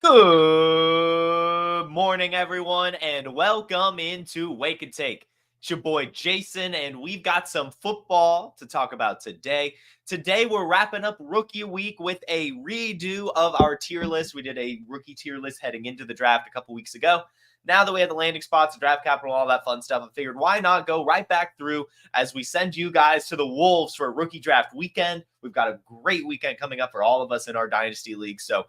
Good morning, everyone, and welcome into Wake and Take. It's your boy Jason, and we've got some football to talk about today. Today, we're wrapping up Rookie Week with a redo of our tier list. We did a rookie tier list heading into the draft a couple weeks ago. Now that we have the landing spots, the draft capital, all that fun stuff, I figured why not go right back through as we send you guys to the Wolves for a rookie draft weekend. We've got a great weekend coming up for all of us in our Dynasty League, so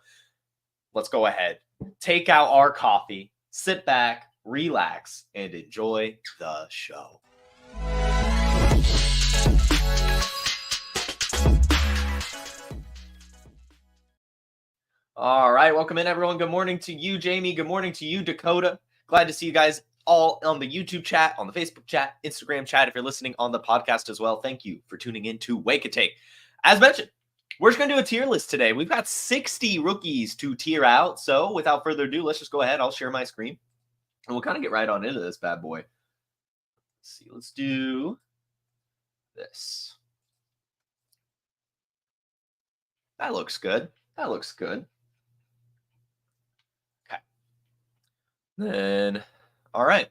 let's go ahead, take out our coffee, sit back, relax, and enjoy the show. All right, welcome in, everyone. Good morning to you, Jamie. Good morning to you, Dakota. Glad to see you guys all on the YouTube chat, on the Facebook chat, Instagram chat. If you're listening on the podcast as well, thank you for tuning in to Wake and Take. As mentioned, we're just going to do a tier list today. We've got 60 rookies to tier out. So without further ado, let's just go ahead. I'll share my screen and we'll kind of get right on into this bad boy. Let's see. Let's do this. That looks good. That looks good. Okay. Then, all right.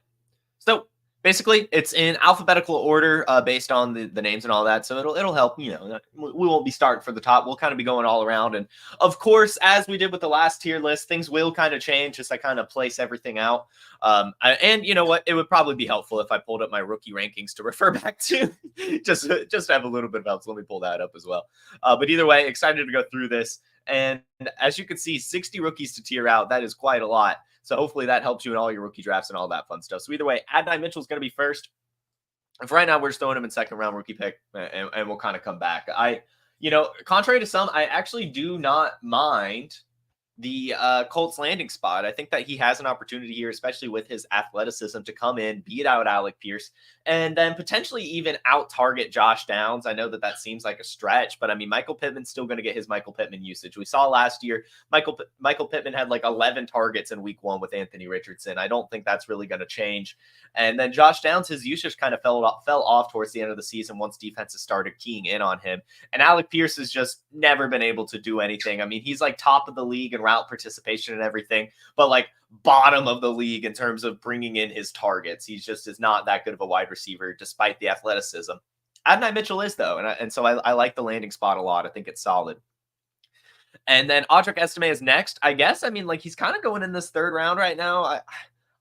So basically, it's in alphabetical order based on the names and all that. So it'll help, we won't be starting for the top. We'll kind of be going all around. And of course, as we did with the last tier list, things will kind of change as I kind of place everything out. And you know what? It would probably be helpful if I pulled up my rookie rankings to refer back to just to have a little bit of help. So let me pull that up as well. But either way, excited to go through this. And as you can see, 60 rookies to tier out. That is quite a lot. So hopefully that helps you in all your rookie drafts and all that fun stuff. So either way, Adonai Mitchell's going to be first. And for right now, we're just throwing him in second round rookie pick, and we'll kind of come back. Contrary to some, I actually do not mind the Colts landing spot. I think that he has an opportunity here, especially with his athleticism, to come in, beat out Alec Pierce, and then potentially even out-target Josh Downs. I know that seems like a stretch, but I mean, Michael Pittman's still going to get his Michael Pittman usage. We saw last year, Michael Pittman had like 11 targets in week 1 with Anthony Richardson. I don't think that's really going to change. And then Josh Downs, his usage kind of fell off towards the end of the season once defenses started keying in on him. And Alec Pierce has just never been able to do anything. I mean, he's like top of the league in route participation and everything, but like bottom of the league in terms of bringing in his targets. He's just is not that good of a wide receiver despite the athleticism. Adonai Mitchell is, though, and so I like the landing spot a lot. I think it's solid. And then Audric Estime is next, I guess. I mean, like, he's kind of going in this third round right now.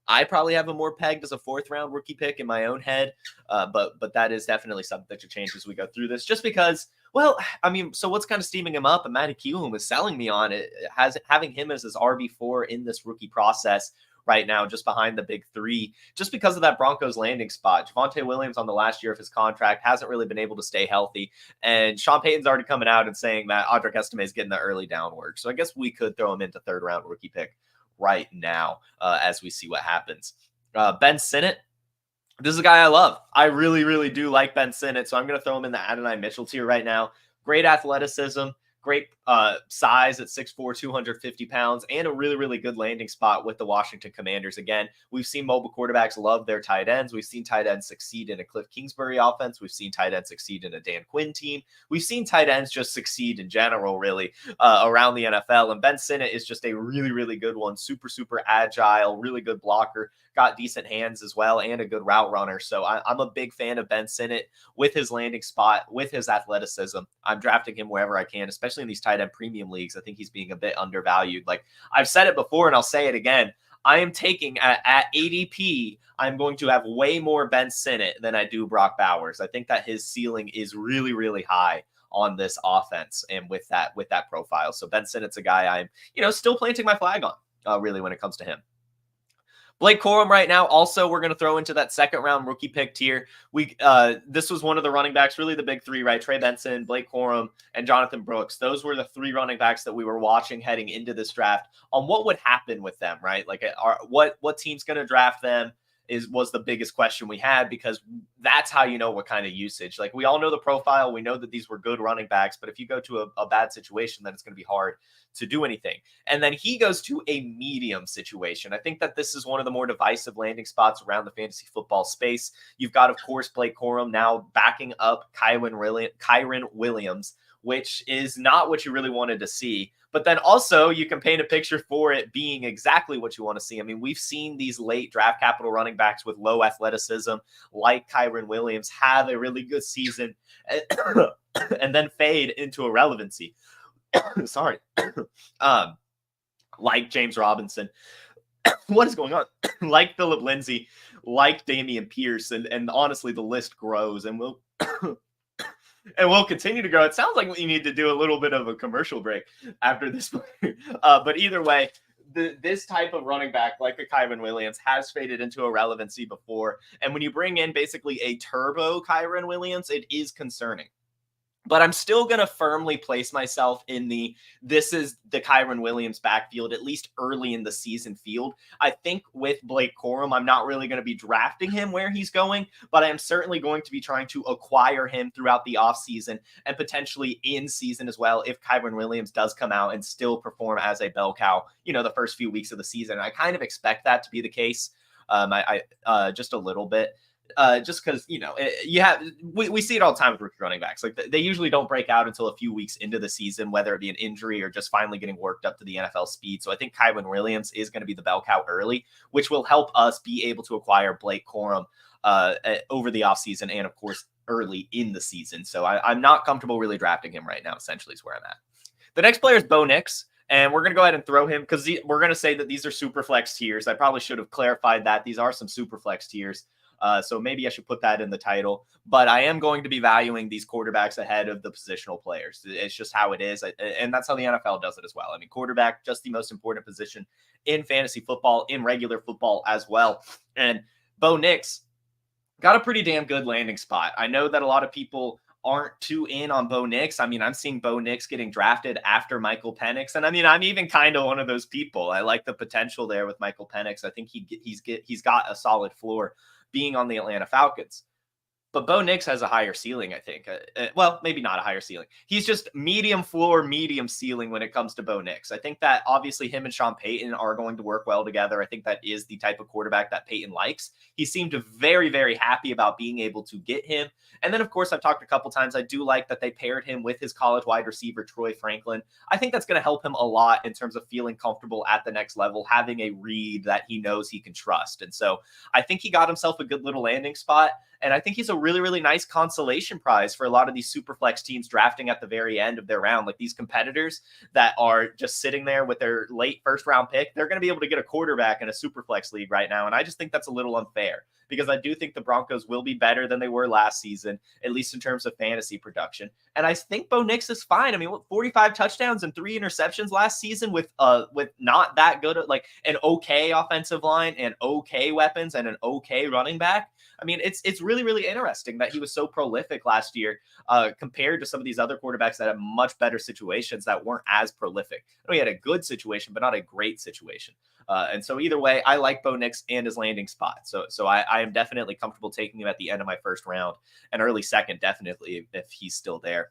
I probably have him more pegged as a fourth round rookie pick in my own head, but that is definitely something that should change as we go through this, just because, well, I mean, so what's kind of steaming him up, and Matty Kiwoom is selling me on it, having him as his RB4 in this rookie process right now, just behind the big three, just because of that Broncos landing spot. Javonte Williams on the last year of his contract hasn't really been able to stay healthy, and Sean Payton's already coming out and saying that Audric Estime is getting the early down work. So I guess we could throw him into third round rookie pick right now as we see what happens. Ben Sinnott, this is a guy I love. I really, really do like Ben Sinnott, so I'm going to throw him in the Adonai Mitchell tier right now. Great athleticism, great size at 6'4", 250 pounds, and a really, really good landing spot with the Washington Commanders. Again, we've seen mobile quarterbacks love their tight ends. We've seen tight ends succeed in a Cliff Kingsbury offense. We've seen tight ends succeed in a Dan Quinn team. We've seen tight ends just succeed in general, really, around the NFL. And Ben Sinnott is just a really, really good one. Super, super agile, really good blocker. Got decent hands as well and a good route runner. So I'm a big fan of Ben Sinnott with his landing spot, with his athleticism. I'm drafting him wherever I can, especially in these tight end premium leagues. I think he's being a bit undervalued. Like I've said it before and I'll say it again. I am taking at ADP, I'm going to have way more Ben Sinnott than I do Brock Bowers. I think that his ceiling is really, really high on this offense and with that profile. So Ben Sinnott's a guy I'm, still planting my flag on, really, when it comes to him. Blake Corum right now, also, we're going to throw into that second round rookie pick tier. This was one of the running backs, really the big three, right? Trey Benson, Blake Corum, and Jonathon Brooks. Those were the three running backs that we were watching heading into this draft on what would happen with them, right? Like, what team's going to draft them was the biggest question we had, because that's how you know what kind of usage. Like, we all know the profile. We know that these were good running backs, but if you go to a bad situation, then it's going to be hard to do anything. And then he goes to a medium situation. I think that this is one of the more divisive landing spots around the fantasy football space. You've got, of course, Blake Corum now backing up Kyren Williams, which is not what you really wanted to see. But then also you can paint a picture for it being exactly what you want to see. I mean, we've seen these late draft capital running backs with low athleticism like Kyren Williams have a really good season and then fade into irrelevancy. Sorry. Like James Robinson. What is going on? Like Phillip Lindsay, like Dameon Pierce, and honestly, the list grows, and we'll and we'll continue to grow. It sounds like we need to do a little bit of a commercial break after this. But either way, this type of running back, like a Kyren Williams, has faded into irrelevancy before. And when you bring in basically a turbo Kyren Williams, it is concerning. But I'm still going to firmly place myself in this is the Kyren Williams backfield, at least early in the season field. I think with Blake Corum, I'm not really going to be drafting him where he's going, but I am certainly going to be trying to acquire him throughout the offseason and potentially in season as well if Kyren Williams does come out and still perform as a bell cow, the first few weeks of the season. And I kind of expect that to be the case. Just a little bit. Just because, we see it all the time with rookie running backs. Like they usually don't break out until a few weeks into the season, whether it be an injury or just finally getting worked up to the NFL speed. So I think Kyren Williams is going to be the bell cow early, which will help us be able to acquire Blake Corum over the offseason and, of course, early in the season. So I'm not comfortable really drafting him right now, essentially is where I'm at. The next player is Bo Nix. And we're going to go ahead and throw him because we're going to say that these are super flex tiers. I probably should have clarified that. These are some super flex tiers. So maybe I should put that in the title, but I am going to be valuing these quarterbacks ahead of the positional players. It's just how it is. And that's how the NFL does it as well. I mean, quarterback, just the most important position in fantasy football, in regular football as well. And Bo Nix got a pretty damn good landing spot. I know that a lot of people aren't too in on Bo Nix. I mean, I'm seeing Bo Nix getting drafted after Michael Penix. And I mean, I'm even kind of one of those people. I like the potential there with Michael Penix. I think he's got a solid floor being on the Atlanta Falcons. But Bo Nix has a higher ceiling, I think. Well, maybe not a higher ceiling. He's just medium floor, medium ceiling when it comes to Bo Nix. I think that obviously him and Sean Payton are going to work well together. I think that is the type of quarterback that Payton likes. He seemed very, very happy about being able to get him. And then, of course, I've talked a couple times. I do like that they paired him with his college wide receiver, Troy Franklin. I think that's going to help him a lot in terms of feeling comfortable at the next level, having a read that he knows he can trust. And so I think he got himself a good little landing spot. And I think he's a really, really nice consolation prize for a lot of these super flex teams drafting at the very end of their round. Like these competitors that are just sitting there with their late first round pick, they're going to be able to get a quarterback in a super flex league right now. And I just think that's a little unfair because I do think the Broncos will be better than they were last season, at least in terms of fantasy production. And I think Bo Nix is fine. I mean, 45 touchdowns and 3 interceptions last season with not that good, like an okay offensive line and okay weapons and an okay running back. I mean, it's really, really interesting that he was so prolific last year compared to some of these other quarterbacks that have much better situations that weren't as prolific. I know he had a good situation, but not a great situation. And so either way, I like Bo Nix and his landing spot. So I am definitely comfortable taking him at the end of my first round and early second, definitely, if he's still there.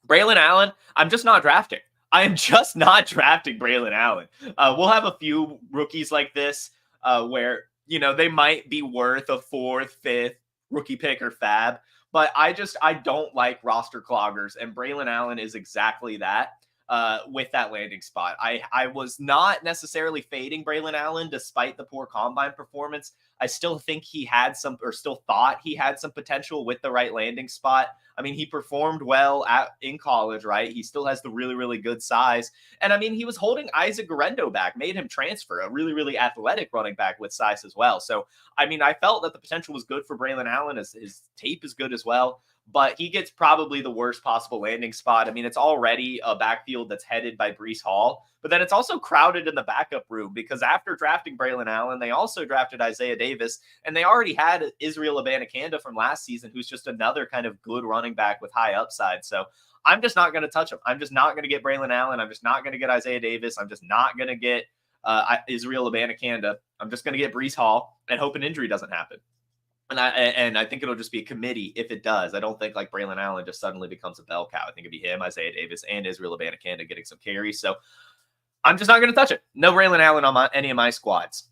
Braelon Allen, I'm just not drafting. I am just not drafting Braelon Allen. We'll have a few rookies like this where, they might be worth a 4th, 5th rookie pick or fab, but I don't like roster cloggers, and Braelon Allen is exactly that with that landing spot. I was not necessarily fading Braelon Allen despite the poor combine performance. I still think he had still thought he had some potential with the right landing spot. I mean, he performed well in college, right? He still has the really, really good size. And I mean, he was holding Isaac Guerendo back, made him transfer, a really, really athletic running back with size as well. So, I mean, I felt that the potential was good for Braelon Allen. His tape is good as well. But he gets probably the worst possible landing spot. I mean, it's already a backfield that's headed by Breece Hall, but then it's also crowded in the backup room because after drafting Braelon Allen, they also drafted Isaiah Davis, and they already had Israel Abanikanda from last season, who's just another kind of good running back with high upside. So I'm just not going to touch him. I'm just not going to get Braelon Allen. I'm just not going to get Isaiah Davis. I'm just not going to get Israel Abanikanda. I'm just going to get Breece Hall and hope an injury doesn't happen. And I think it'll just be a committee if it does. I don't think like Braelon Allen just suddenly becomes a bell cow. I think it'd be him, Isaiah Davis, and Israel Abanikanda getting some carries. So I'm just not going to touch it. No Braelon Allen on any of my squads.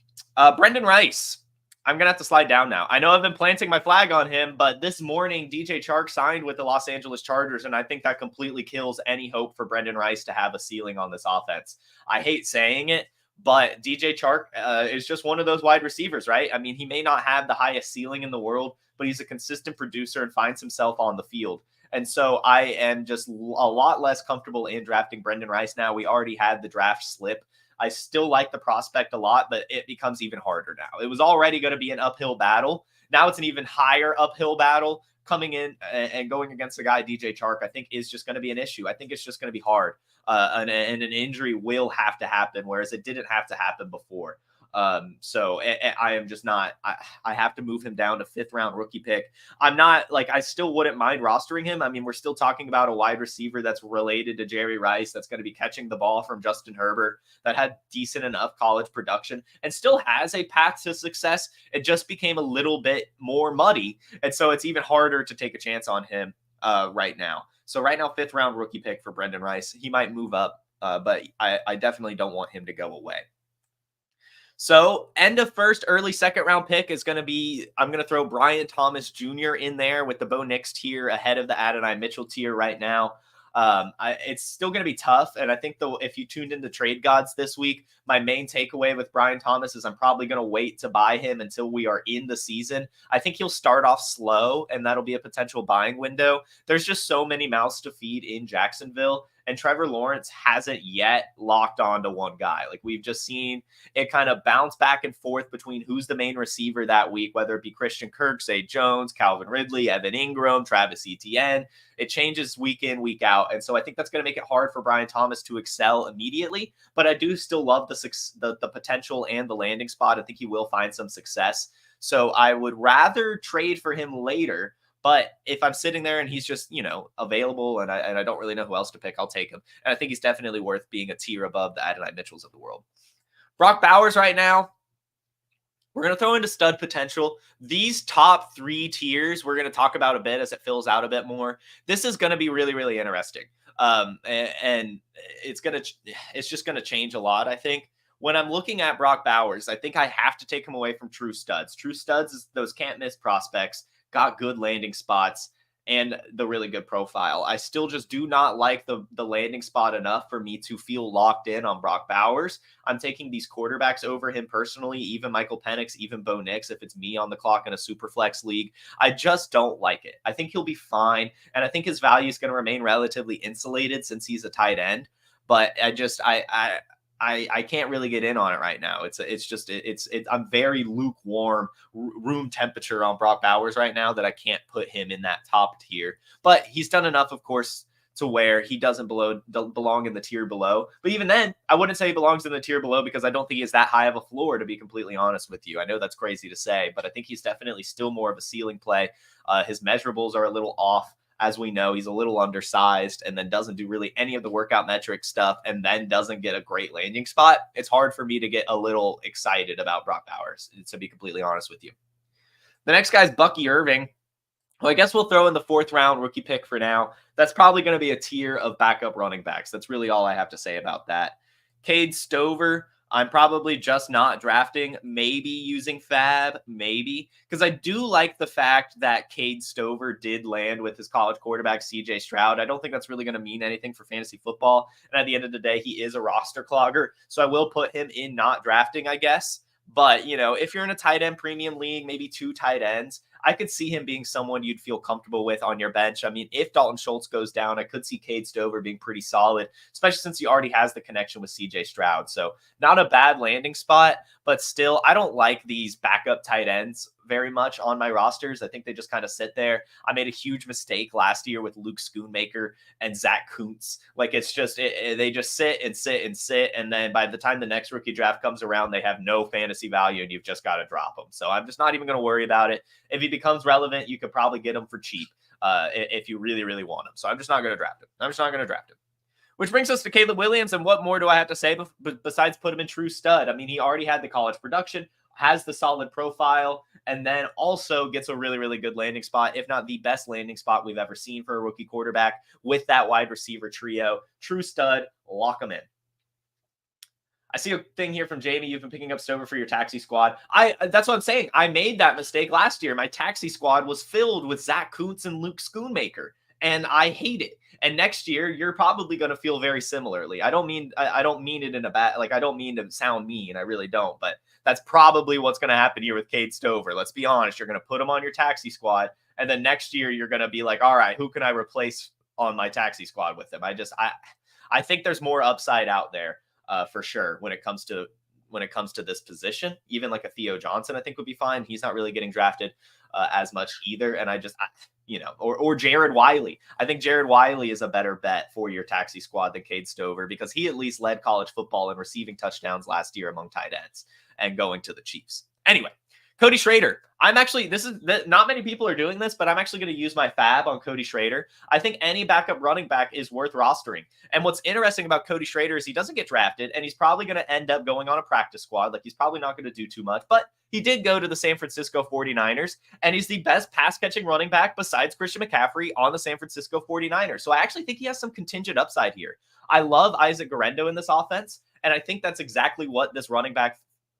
Brendan Rice. I'm going to have to slide down now. I know I've been planting my flag on him, but this morning, DJ Chark signed with the Los Angeles Chargers, and I think that completely kills any hope for Brendan Rice to have a ceiling on this offense. I hate saying it, but DJ Chark is just one of those wide receivers, right? I mean, he may not have the highest ceiling in the world, but he's a consistent producer and finds himself on the field. And so I am just a lot less comfortable in drafting Brendan Rice now. We already had the draft slip. I still like the prospect a lot, but it becomes even harder now. It was already going to be an uphill battle. Now it's an even higher uphill battle. Coming in and going against a guy, DJ Chark, I think is just going to be an issue. I think it's just going to be hard. And an injury will have to happen, whereas it didn't have to happen before. So I am just not, I have to move him down to 5th round rookie pick. I'm not like, I still wouldn't mind rostering him. I mean, we're still talking about a wide receiver that's related to Jerry Rice, that's going to be catching the ball from Justin Herbert, that had decent enough college production and still has a path to success. It just became a little bit more muddy. And so it's even harder to take a chance on him right now. So right now, 5th round rookie pick for Brendan Rice. He might move up, but I definitely don't want him to go away. So end of 1st, early 2nd round pick is going to be, I'm going to throw Brian Thomas Jr. in there with the Bo Nix tier ahead of the Adonai Mitchell tier right now. It's still going to be tough. And I think if you tuned into Trade Gods this week, my main takeaway with Brian Thomas is I'm probably going to wait to buy him until we are in the season. I think he'll start off slow, and that'll be a potential buying window. There's just so many mouths to feed in Jacksonville. And Trevor Lawrence hasn't yet locked on to one guy. Like, we've just seen it kind of bounce back and forth between who's the main receiver that week, whether it be Christian Kirk, Zay Jones, Calvin Ridley, Evan Ingram, Travis Etienne. It changes week in, week out. And so I think that's going to make it hard for Brian Thomas to excel immediately. But I do still love the potential and the landing spot. I think he will find some success. So I would rather trade for him later. But if I'm sitting there and he's just, available and I don't really know who else to pick, I'll take him. And I think he's definitely worth being a tier above the Adonai Mitchells of the world. Brock Bowers right now, we're going to throw into stud potential. These top 3 tiers we're going to talk about a bit as it fills out a bit more. This is going to be really, really interesting. And it's just going to change a lot, I think. When I'm looking at Brock Bowers, I think I have to take him away from true studs. True studs is those can't miss prospects, got good landing spots, and the really good profile. I still just do not like the landing spot enough for me to feel locked in on Brock Bowers. I'm taking these quarterbacks over him personally, even Michael Penix, even Bo Nix, if it's me on the clock in a super flex league. I just don't like it. I think he'll be fine, and I think his value is going to remain relatively insulated since he's a tight end. But I can't really get in on it right now. I'm very lukewarm room temperature on Brock Bowers right now that I can't put him in that top tier. But he's done enough, of course, to where he doesn't belong in the tier below. But even then, I wouldn't say he belongs in the tier below because I don't think he's that high of a floor, to be completely honest with you. I know that's crazy to say, but I think he's definitely still more of a ceiling play. His measurables are a little off. As we know, he's a little undersized and then doesn't do really any of the workout metric stuff and then doesn't get a great landing spot. It's hard for me to get a little excited about Brock Bowers, to be completely honest with you. The next guy is Bucky Irving. Well, I guess we'll throw in the 4th round rookie pick for now. That's probably going to be a tier of backup running backs. That's really all I have to say about that. Cade Stover, I'm probably just not drafting, maybe using Fab, maybe. Because I do like the fact that Cade Stover did land with his college quarterback, CJ Stroud. I don't think that's really going to mean anything for fantasy football. And at the end of the day, he is a roster clogger. So I will put him in not drafting, I guess. But, if you're in a tight end premium league, maybe 2 tight ends, I could see him being someone you'd feel comfortable with on your bench. I mean, if Dalton Schultz goes down, I could see Cade Stover being pretty solid, especially since he already has the connection with CJ Stroud. So not a bad landing spot, but still, I don't like these backup tight ends very much on my rosters. I think they just kind of sit there. I made a huge mistake last year with Luke Schoonmaker and Zach Kuntz. Like, it's just, they just sit and sit and sit. And then by the time the next rookie draft comes around, they have no fantasy value and you've just got to drop them. So I'm just not even going to worry about it. If he becomes relevant, you could probably get him for cheap if you really, really want him. So I'm just not going to draft him. Which brings us to Caleb Williams. And what more do I have to say besides put him in true stud? I mean, he already had the college production, has the solid profile, and then also gets a really, really good landing spot, if not the best landing spot we've ever seen for a rookie quarterback with that wide receiver trio. True stud, lock him in. I see a thing here from Jamie. You've been picking up Stover for your taxi squad. That's what I'm saying. I made that mistake last year. My taxi squad was filled with Zach Kuntz and Luke Schoonmaker, and I hate it. And next year, you're probably going to feel very similarly. I don't mean it in a bad, like, I don't mean to sound mean. I really don't. But that's probably what's going to happen here with Cade Stover. Let's be honest. You're going to put him on your taxi squad. And then next year, you're going to be like, all right, who can I replace on my taxi squad with him? I think there's more upside out there. For sure, when it comes to this position. Even like a Theo Johnson, I think would be fine. He's not really getting drafted as much either. And or Jared Wiley. I think Jared Wiley is a better bet for your taxi squad than Cade Stover, because he at least led college football in receiving touchdowns last year among tight ends and going to the Chiefs. Anyway, Cody Schrader. Not many people are doing this, but I'm actually going to use my fab on Cody Schrader. I think any backup running back is worth rostering. And what's interesting about Cody Schrader is he doesn't get drafted, and he's probably going to end up going on a practice squad. Like, he's probably not going to do too much, but he did go to the San Francisco 49ers, and he's the best pass-catching running back besides Christian McCaffrey on the San Francisco 49ers. So I actually think he has some contingent upside here. I love Isaac Guerendo in this offense, and I think that's exactly what this running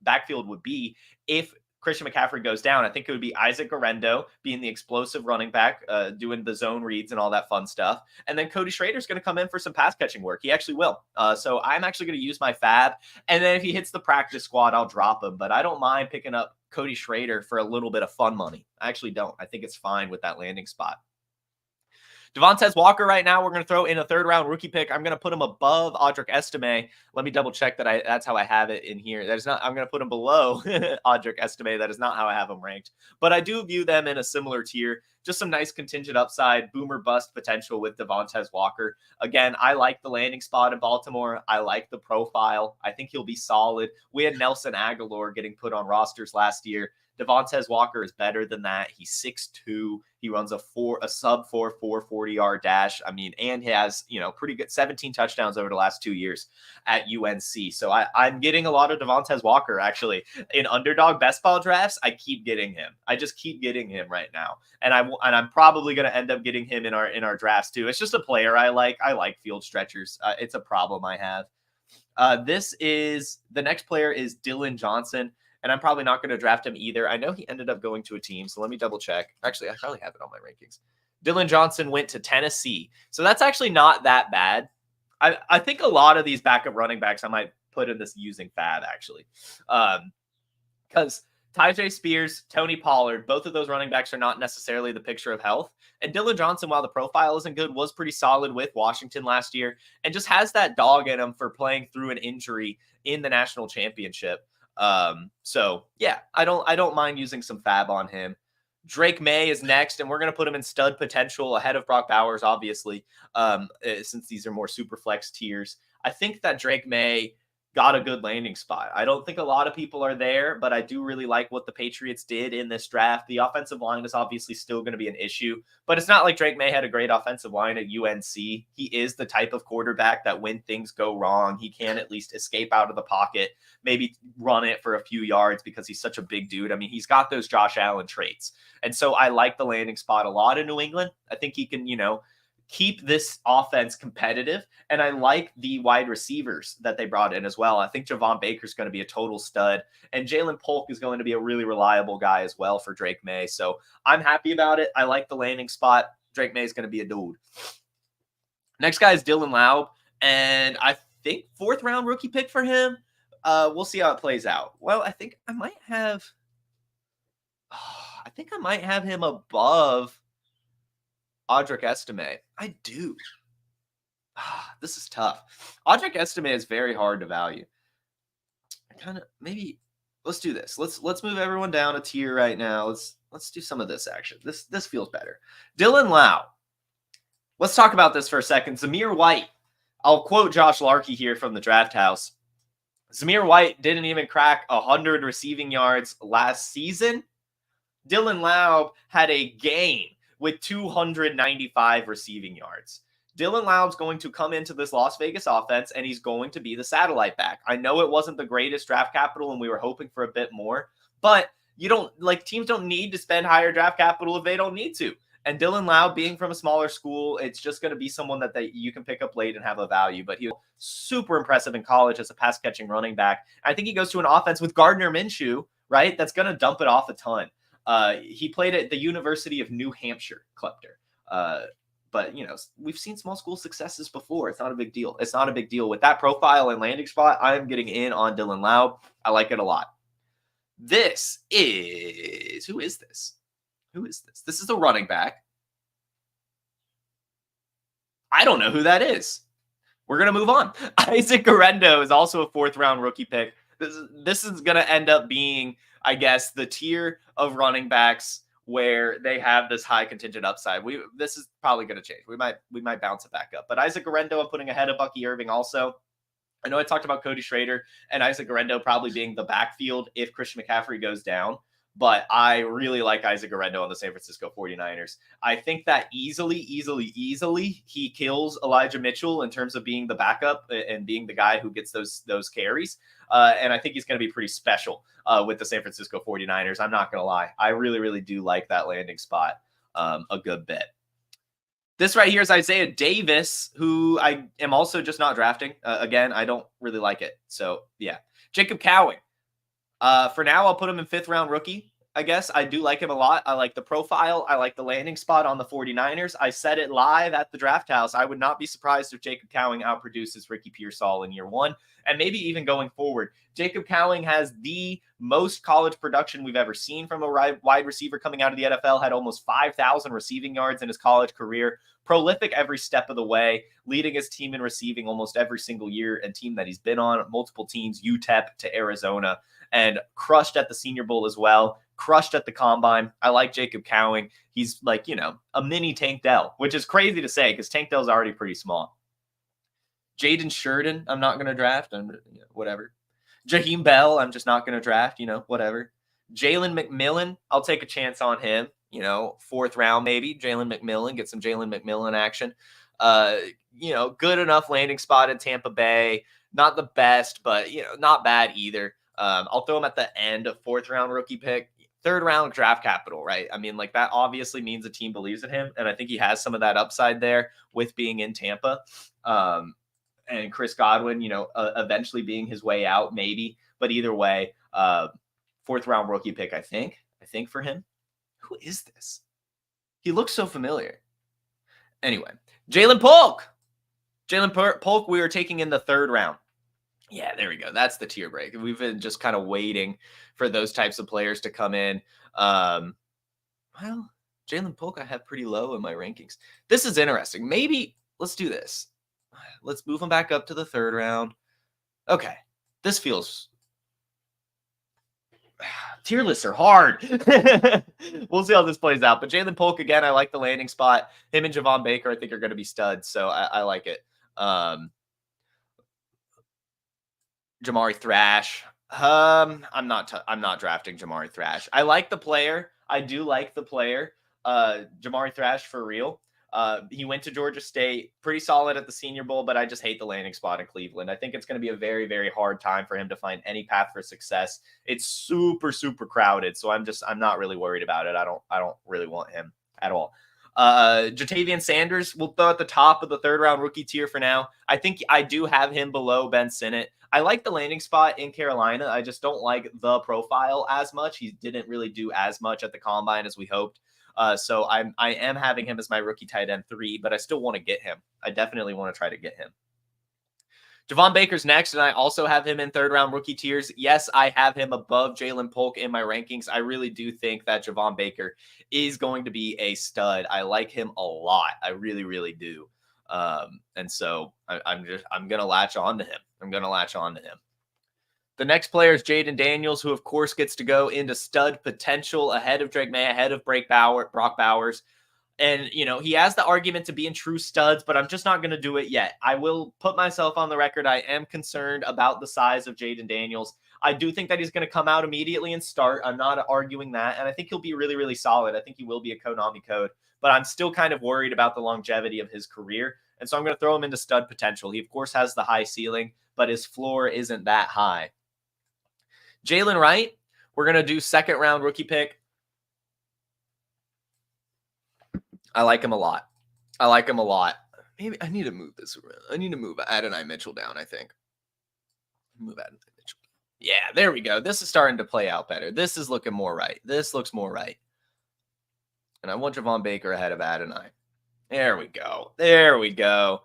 backfield would be if Christian McCaffrey goes down. I think it would be Isaac Guerendo being the explosive running back, doing the zone reads and all that fun stuff. And then Cody Schrader's going to come in for some pass catching work. He actually will. So I'm actually going to use my fab. And then if he hits the practice squad, I'll drop him. But I don't mind picking up Cody Schrader for a little bit of fun money. I actually don't. I think it's fine with that landing spot. Devontez Walker right now, we're going to throw in a third-round rookie pick. I'm going to put him above Audric Estime. Let me double-check that that's how I have it in here. That is not. I'm going to put him below Audric Estime. That is not how I have him ranked. But I do view them in a similar tier. Just some nice contingent upside, boomer bust potential with Devontez Walker. Again, I like the landing spot in Baltimore. I like the profile. I think he'll be solid. We had Nelson Aguilar getting put on rosters last year. Devontez Walker is better than that. He's 6'2". He runs a sub 4 40-yard dash. I mean, and he has, pretty good 17 touchdowns over the last 2 years at UNC. So I'm getting a lot of Devontez Walker, actually. In underdog best ball drafts, I keep getting him. I just keep getting him right now. And I'm probably going to end up getting him in our drafts too. It's just a player I like. I like field stretchers. It's a problem I have. The next player is Dillon Johnson. And I'm probably not going to draft him either. I know he ended up going to a team, so let me double check. Actually, I probably have it on my rankings. Dillon Johnson went to Tennessee. So that's actually not that bad. I think a lot of these backup running backs I might put in this using fab, actually. Because Tyjae Spears, Tony Pollard, both of those running backs are not necessarily the picture of health. And Dillon Johnson, while the profile isn't good, was pretty solid with Washington last year and just has that dog in him for playing through an injury in the national championship. So yeah, I don't mind using some fab on him. Drake Maye is next, and we're going to put him in stud potential ahead of Brock Bowers, obviously, since these are more super flex tiers. I think that Drake Maye got a good landing spot. I don't think a lot of people are there, but I do really like what the Patriots did in this draft. The offensive line is obviously still going to be an issue, but it's not like Drake Maye had a great offensive line at UNC. He is the type of quarterback that when things go wrong, he can at least escape out of the pocket, maybe run it for a few yards because he's such a big dude. I mean, he's got those Josh Allen traits. And so I like the landing spot a lot in New England. I think he can, keep this offense competitive. And I like the wide receivers that they brought in as well. I think Javon Baker is going to be a total stud, and Jalen Polk is going to be a really reliable guy as well for Drake Maye. So I'm happy about it. I like the landing spot. Drake Maye is going to be a dude. Next guy is Dylan Laub, and I think 4th round rookie pick for him. We'll see how it plays out. Well, I think I might have him above Audric Estime. I do. This is tough. Audric Estime is very hard to value. Let's do this. Let's move everyone down a tier right now. Let's do some of this action. This feels better. Dylan Laub. Let's talk about this for a second. Zamir White. I'll quote Josh Larkey here from the Draft House. Zamir White didn't even crack 100 receiving yards last season. Dylan Laub had a game with 295 receiving yards. Dylan Laub's going to come into this Las Vegas offense, and he's going to be the satellite back. I know it wasn't the greatest draft capital, and we were hoping for a bit more, but teams don't need to spend higher draft capital if they don't need to. And Dillon Johnson, being from a smaller school, it's just going to be someone that you can pick up late and have a value. But he was super impressive in college as a pass-catching running back. I think he goes to an offense with Gardner Minshew, right? That's going to dump it off a ton. He played at the University of New Hampshire, Klepter. But, we've seen small school successes before. It's not a big deal. It's not a big deal. With that profile and landing spot, I am getting in on Dillon Johnson. I like it a lot. Who is this? This is a running back. I don't know who that is. We're going to move on. Isaac Guerendo is also a 4th-round rookie pick. This is going to end up being, I guess, the tier of running backs where they have this high contingent upside. This is probably going to change. We might bounce it back up. But Isaac Guerendo, I'm putting ahead of Bucky Irving also. I know I talked about Cody Schrader and Isaac Guerendo probably being the backfield if Christian McCaffrey goes down. But I really like Isaac Guerendo on the San Francisco 49ers. I think that easily he kills Elijah Mitchell in terms of being the backup and being the guy who gets those carries. And I think he's going to be pretty special with the San Francisco 49ers. I'm not going to lie. I really do like that landing spot a good bit. This right here is Isaiah Davis, who I am also just not drafting. Again, I don't really like it. So, yeah. Jacob Cowing. For now, I'll put him in 5th-round rookie, I guess. I do like him a lot. I like the profile. I like the landing spot on the 49ers. I said it live at the draft house. I would not be surprised if Jacob Cowing outproduces Ricky Pearsall in year 1, and maybe even going forward. Jacob Cowing has the most college production we've ever seen from a wide receiver coming out of the NFL, had almost 5,000 receiving yards in his college career, prolific every step of the way, leading his team in receiving almost every single year and team that he's been on, multiple teams, UTEP to Arizona, and crushed at the Senior Bowl as well, crushed at the Combine. I like Jacob Cowing. He's like, a mini Tank Dell, which is crazy to say because Tank Dell's already pretty small. Jaden Sheridan, I'm not going to draft. Whatever. Jaheim Bell, I'm just not going to draft, whatever. Jalen McMillan, I'll take a chance on him, 4th round maybe. Jalen McMillan, get some Jalen McMillan action. Good enough landing spot in Tampa Bay. Not the best, but, not bad either. I'll throw him at the end of 4th-round rookie pick. 3rd-round draft capital, right? I mean, that obviously means a team believes in him, and I think he has some of that upside there with being in Tampa. And Chris Godwin, eventually being his way out, maybe. But either way, 4th-round rookie pick, I think for him. Who is this? He looks so familiar. Anyway, Ja'Lynn Polk. Ja'Lynn Polk, we are taking in the 3rd round. Yeah, there we go. That's the tier break. We've been just kind of waiting for those types of players to come in. Well, Ja'Lynn Polk I have pretty low in my rankings. This is interesting. Maybe let's do this. Let's move him back up to the 3rd round. Okay. This feels... Tier lists are hard. We'll see how this plays out. But Ja'Lynn Polk, again, I like the landing spot. Him and Javon Baker, I think, are going to be studs. So I like it. Jamari Thrash. I'm not drafting Jamari Thrash. I like the player. I do like the player. Jamari Thrash for real. He went to Georgia State, pretty solid at the Senior Bowl, but I just hate the landing spot in Cleveland. I think it's going to be a very, very hard time for him to find any path for success. It's super, super crowded, so I'm not really worried about it. I don't really want him at all. Jatavian Sanders, we'll throw at the top of the 3rd-round rookie tier for now. I think I do have him below Ben Sinnott. I like the landing spot in Carolina. I just don't like the profile as much. He didn't really do as much at the Combine as we hoped. So I am having him as my rookie tight end 3, but I still want to get him. I definitely want to try to get him. Javon Baker's next, and I also have him in 3rd-round rookie tiers. Yes, I have him above Ja'Lynn Polk in my rankings. I really do think that Javon Baker is going to be a stud. I like him a lot. I really, really do. And so I'm going to latch on to him. The next player is Jayden Daniels, who, of course, gets to go into stud potential ahead of Drake Maye, ahead of Brock Bowers. And, he has the argument to be in true studs, but I'm just not going to do it yet. I will put myself on the record. I am concerned about the size of Jayden Daniels. I do think that he's going to come out immediately and start. I'm not arguing that. And I think he'll be really, really solid. I think he will be a Konami code. But I'm still kind of worried about the longevity of his career. And so I'm going to throw him into stud potential. He, of course, has the high ceiling, but his floor isn't that high. Jaylen Wright, we're going to do 2nd-round rookie pick. I like him a lot. I like him a lot. Maybe I need to move this around. I need to move Adonai Mitchell down, I think. Move Adonai Mitchell. Yeah, there we go. This is starting to play out better. This is looking more right. This looks more right. And I want Javon Baker ahead of Adonai. There we go. There we go.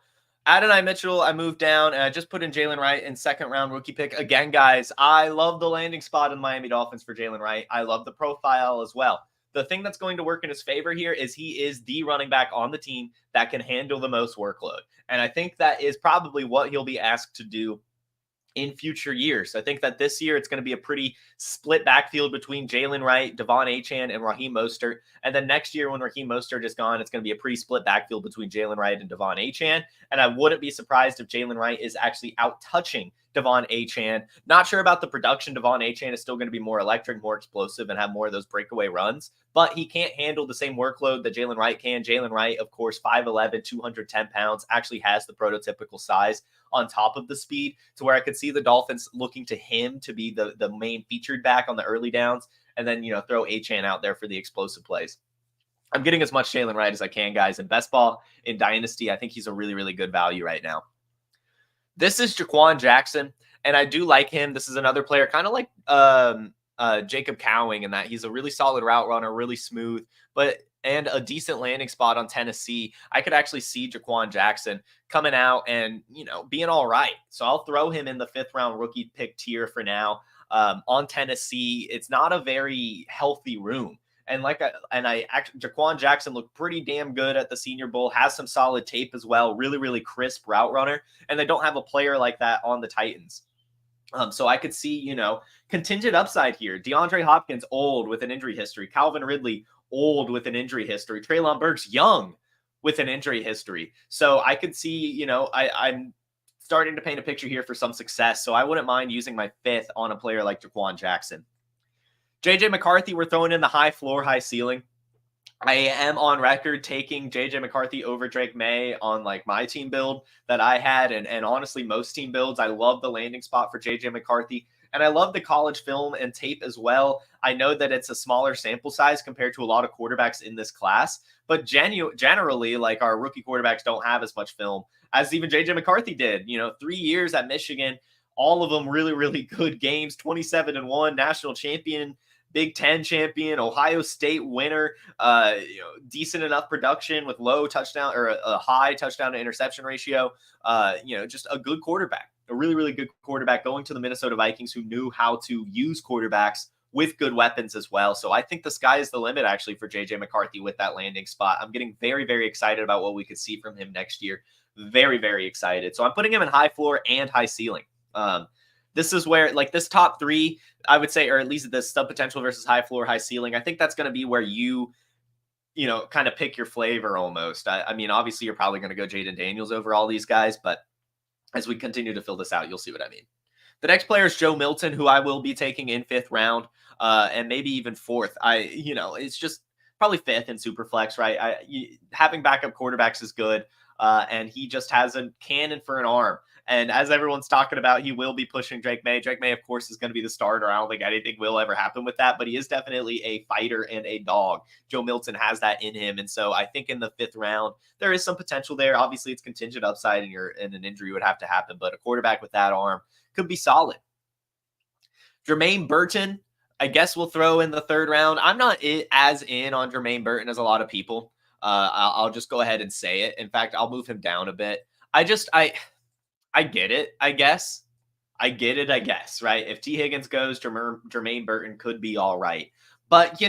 Adonai Mitchell, I moved down, and I just put in Jaylen Wright in second-round rookie pick. Again, guys, I love the landing spot in Miami Dolphins for Jaylen Wright. I love the profile as well. The thing that's going to work in his favor here is he is the running back on the team that can handle the most workload. And I think that is probably what he'll be asked to do in future years. I think that this year it's going to be a pretty split backfield between Jaylen Wright, Devon Achane, and Raheem Mostert. And then next year when Raheem Mostert is gone, it's going to be a pretty split backfield between Jaylen Wright and Devon Achane. And I wouldn't be surprised if Jaylen Wright is actually out-touching Devon Achane. Not sure about the production. Devon Achane is still going to be more electric, more explosive, and have more of those breakaway runs. But he can't handle the same workload that Jaylen Wright can. Jaylen Wright, of course, 5'11", 210 pounds, actually has the prototypical size on top of the speed, to where I could see the Dolphins looking to him to be the main featured back on the early downs, and then, throw Achane out there for the explosive plays. I'm getting as much Jaylen Wright as I can, guys. In best ball, in Dynasty, I think he's a really, really good value right now. This is Jha'Quan Jackson, and I do like him. This is another player kind of like Jacob Cowing, in that he's a really solid route runner, really smooth, and a decent landing spot on Tennessee. I could actually see Jha'Quan Jackson coming out and, being all right. So I'll throw him in the 5th round rookie pick tier for now. On Tennessee, it's not a very healthy room. And Jha'Quan Jackson looked pretty damn good at the Senior Bowl, has some solid tape as well, really, really crisp route runner. And they don't have a player like that on the Titans. So I could see, contingent upside here. DeAndre Hopkins, old with an injury history. Calvin Ridley, old with an injury history. Treylon Burks, young with an injury history. So I could see, I'm starting to paint a picture here for some success. So I wouldn't mind using my 5th on a player like Jha'Quan Jackson. J.J. McCarthy, we're throwing in the high floor, high ceiling. I am on record taking J.J. McCarthy over Drake Maye on my team build that I had. And honestly, most team builds, I love the landing spot for J.J. McCarthy. And I love the college film and tape as well. I know that it's a smaller sample size compared to a lot of quarterbacks in this class. But generally, our rookie quarterbacks don't have as much film as even J.J. McCarthy did. 3 years at Michigan, all of them really, really good games, 27-1, national champion, Big Ten champion, Ohio State winner, decent enough production with low touchdown or a high touchdown to interception ratio. Just a good quarterback, a really, really good quarterback going to the Minnesota Vikings, who knew how to use quarterbacks with good weapons as well. So I think the sky is the limit actually for JJ McCarthy with that landing spot. I'm getting very, very excited about what we could see from him next year. Very, very excited. So I'm putting him in high floor and high ceiling. This is where this top 3, I would say, or at least the sub potential versus high floor, high ceiling. I think that's going to be where you kind of pick your flavor almost. I mean, obviously you're probably going to go Jayden Daniels over all these guys, but as we continue to fill this out, you'll see what I mean. The next player is Joe Milton, who I will be taking in 5th round, and maybe even 4th. It's just probably 5th in Superflex, right? Having backup quarterbacks is good, and he just has a cannon for an arm. And as everyone's talking about, he will be pushing Drake Maye. Drake Maye, of course, is going to be the starter. I don't think anything will ever happen with that, but he is definitely a fighter and a dog. Joe Milton has that in him. And so I think in the 5th round, there is some potential there. Obviously, it's contingent upside, and an injury would have to happen, but a quarterback with that arm could be solid. Jermaine Burton, I guess we'll throw in the 3rd round. I'm not as in on Jermaine Burton as a lot of people. I'll just go ahead and say it. In fact, I'll move him down a bit. I get it, I guess. Right? If T. Higgins goes, Jermaine Burton could be all right. But,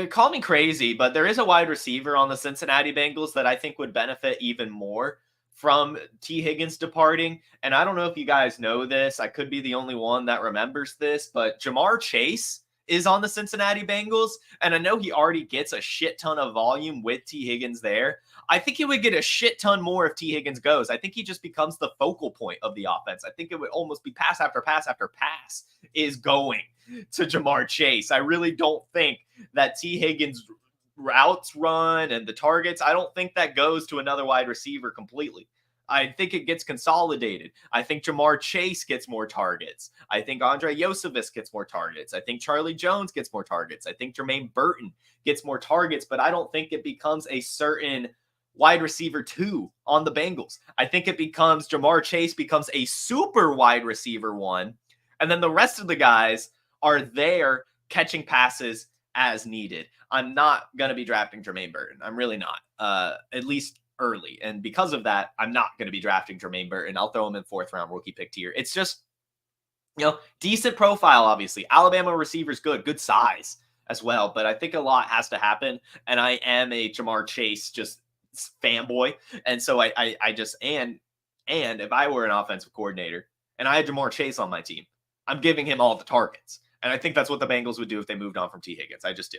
call me crazy, but there is a wide receiver on the Cincinnati Bengals that I think would benefit even more from T. Higgins departing. And I don't know if you guys know this. I could be the only one that remembers this, but Jamar Chase is on the Cincinnati Bengals. And I know he already gets a shit ton of volume with T. Higgins there. I think he would get a shit ton more if T. Higgins goes. I think he just becomes the focal point of the offense. I think it would almost be pass after pass after pass is going to Jamar Chase. I really don't think that T. Higgins routes run and the targets, I don't think that goes to another wide receiver completely. I think it gets consolidated. I think Ja'Marr Chase gets more targets. I think Andre Yosevich gets more targets. I think Charlie Jones gets more targets. I think Jermaine Burton gets more targets, but I don't think it becomes a certain wide receiver 2 on the Bengals. I think it becomes Ja'Marr Chase becomes a super wide receiver 1, and then the rest of the guys are there catching passes as needed. I'm not going to be drafting Jermaine Burton. I'm really not, at least early. And because of that, I'm not going to be drafting Jermaine Burton. I'll throw him in 4th round rookie pick tier. It's just, decent profile, obviously. Alabama receiver's good size as well. But I think a lot has to happen. And I am a Ja'Marr Chase just fanboy. And so I just, and if I were an offensive coordinator and I had Ja'Marr Chase on my team, I'm giving him all the targets. And I think that's what the Bengals would do if they moved on from T. Higgins. I just do.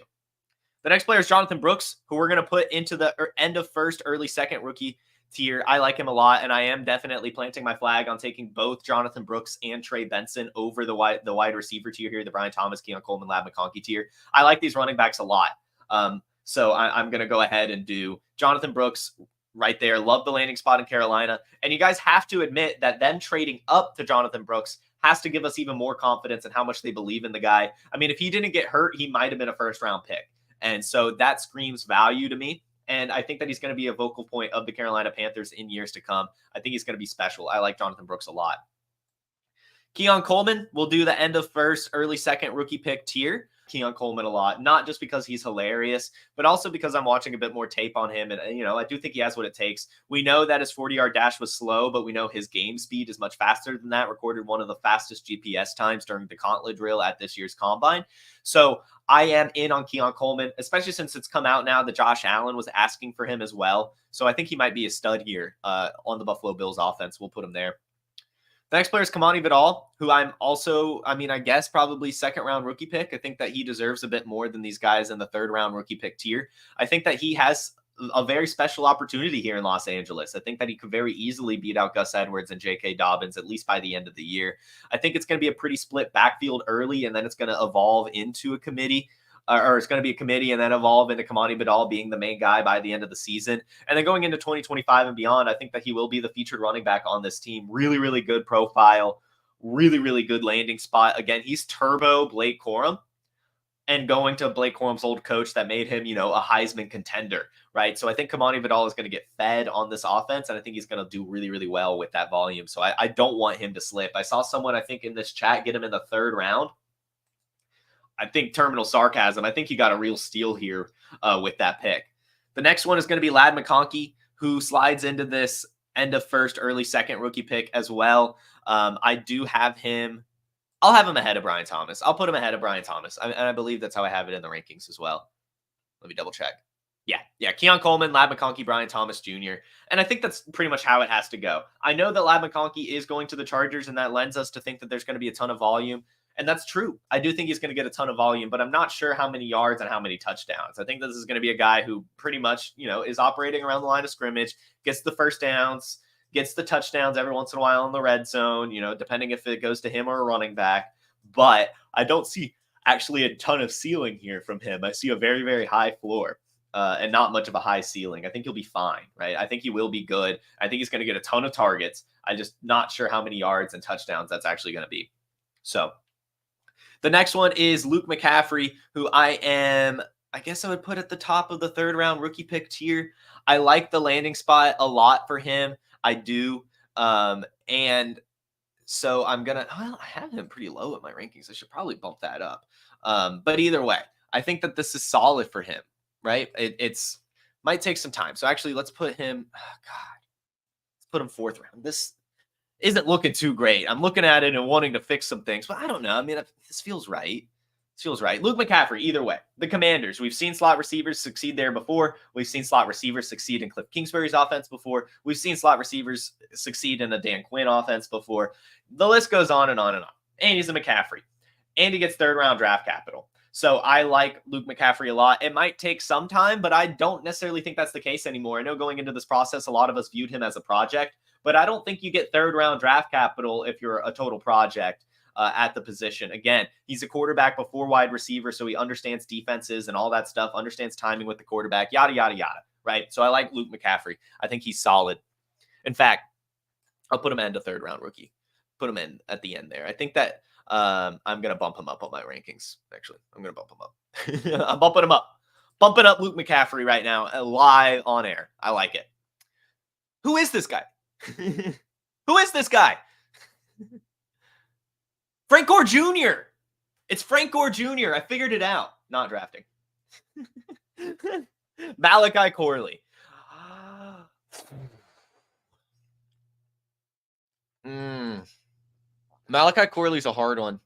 The next player is Jonathon Brooks, who we're going to put into the end of 1st, early 2nd rookie tier. I like him a lot, and I am definitely planting my flag on taking both Jonathon Brooks and Trey Benson over the wide receiver tier here, the Brian Thomas, Keon Coleman, Ladd McConkey tier. I like these running backs a lot. So I'm going to go ahead and do Jonathon Brooks right there. Love the landing spot in Carolina. And you guys have to admit that them trading up to Jonathon Brooks has to give us even more confidence in how much they believe in the guy. I mean, if he didn't get hurt, he might have been a 1st round pick. And so that screams value to me. And I think that he's going to be a vocal point of the Carolina Panthers in years to come. I think he's going to be special. I like Jonathon Brooks a lot. Keon Coleman will do the end of 1st, early 2nd rookie pick tier. Keon Coleman a lot, not just because he's hilarious, but also because I'm watching a bit more tape on him. And, I do think he has what it takes. We know that his 40-yard dash was slow, but we know his game speed is much faster than that. Recorded one of the fastest GPS times during the gauntlet drill at this year's combine. So I am in on Keon Coleman, especially since it's come out now that Josh Allen was asking for him as well. So I think he might be a stud here on the Buffalo Bills offense. We'll put him there. The next player is Kimani Vidal, who I'm also, I guess probably 2nd round rookie pick. I think that he deserves a bit more than these guys in the 3rd round rookie pick tier. I think that he has a very special opportunity here in Los Angeles. I think that he could very easily beat out Gus Edwards and J.K. Dobbins, at least by the end of the year. I think it's going to be a pretty split backfield early, and then it's going to evolve into a committee. Or it's going to be a committee and then evolve into Kimani Vidal being the main guy by the end of the season. And then going into 2025 and beyond, I think that he will be the featured running back on this team. Really, really good profile. Really, really good landing spot. Again, he's turbo Blake Corum and going to Blake Corum's old coach that made him, a Heisman contender, right? So I think Kimani Vidal is going to get fed on this offense, and I think he's going to do really, really well with that volume. So I don't want him to slip. I saw someone, I think, in this chat get him in the 3rd round. I think terminal sarcasm. I think he got a real steal here with that pick. The next one is going to be Ladd McConkey, who slides into this end of 1st, early 2nd rookie pick as well. I do have him. I'll have him ahead of Brian Thomas. I'll put him ahead of Brian Thomas. And I believe that's how I have it in the rankings as well. Let me double check. Yeah. Keon Coleman, Ladd McConkey, Brian Thomas Jr. And I think that's pretty much how it has to go. I know that Ladd McConkey is going to the Chargers, and that lends us to think that there's going to be a ton of volume. And that's true. I do think he's going to get a ton of volume, but I'm not sure how many yards and how many touchdowns. I think this is going to be a guy who pretty much, is operating around the line of scrimmage, gets the first downs, gets the touchdowns every once in a while in the red zone, depending if it goes to him or a running back. But I don't see actually a ton of ceiling here from him. I see a very, very high floor and not much of a high ceiling. I think he'll be fine, right? I think he will be good. I think he's going to get a ton of targets. I'm just not sure how many yards and touchdowns that's actually going to be. So the next one is Luke McCaffrey, who I guess I would put at the top of the 3rd round rookie pick tier. I like the landing spot a lot for him. I do. And so I have him pretty low in my rankings. I should probably bump that up. But either way, I think that this is solid for him, right? It's might take some time. So actually let's put him, let's put him 4th round. This isn't looking too great. I'm looking at it and wanting to fix some things, but I don't know. I mean, this feels right. This feels right. Luke McCaffrey, either way. The Commanders, we've seen slot receivers succeed there before. We've seen slot receivers succeed in Cliff Kingsbury's offense before. We've seen slot receivers succeed in a Dan Quinn offense before. The list goes on and on and on. And he's a McCaffrey. And he gets 3rd round draft capital. So I like Luke McCaffrey a lot. It might take some time, but I don't necessarily think that's the case anymore. I know going into this process, a lot of us viewed him as a project, but I don't think you get 3rd round draft capital if you're a total project at the position. Again, he's a quarterback before wide receiver, so he understands defenses and all that stuff, understands timing with the quarterback, yada, yada, yada, right? So I like Luke McCaffrey. I think he's solid. In fact, I'll put him end a third round rookie. Put him in at the end there. I think that I'm going to bump him up on my rankings. Actually, I'm going to bump him up. I'm bumping him up. Bumping up Luke McCaffrey right now, live on air. I like it. Who is this guy? Who is this guy? Frank Gore Jr. It's Frank Gore Jr. I figured it out. Not drafting. Malachi Corley. Malachi Corley's a hard one.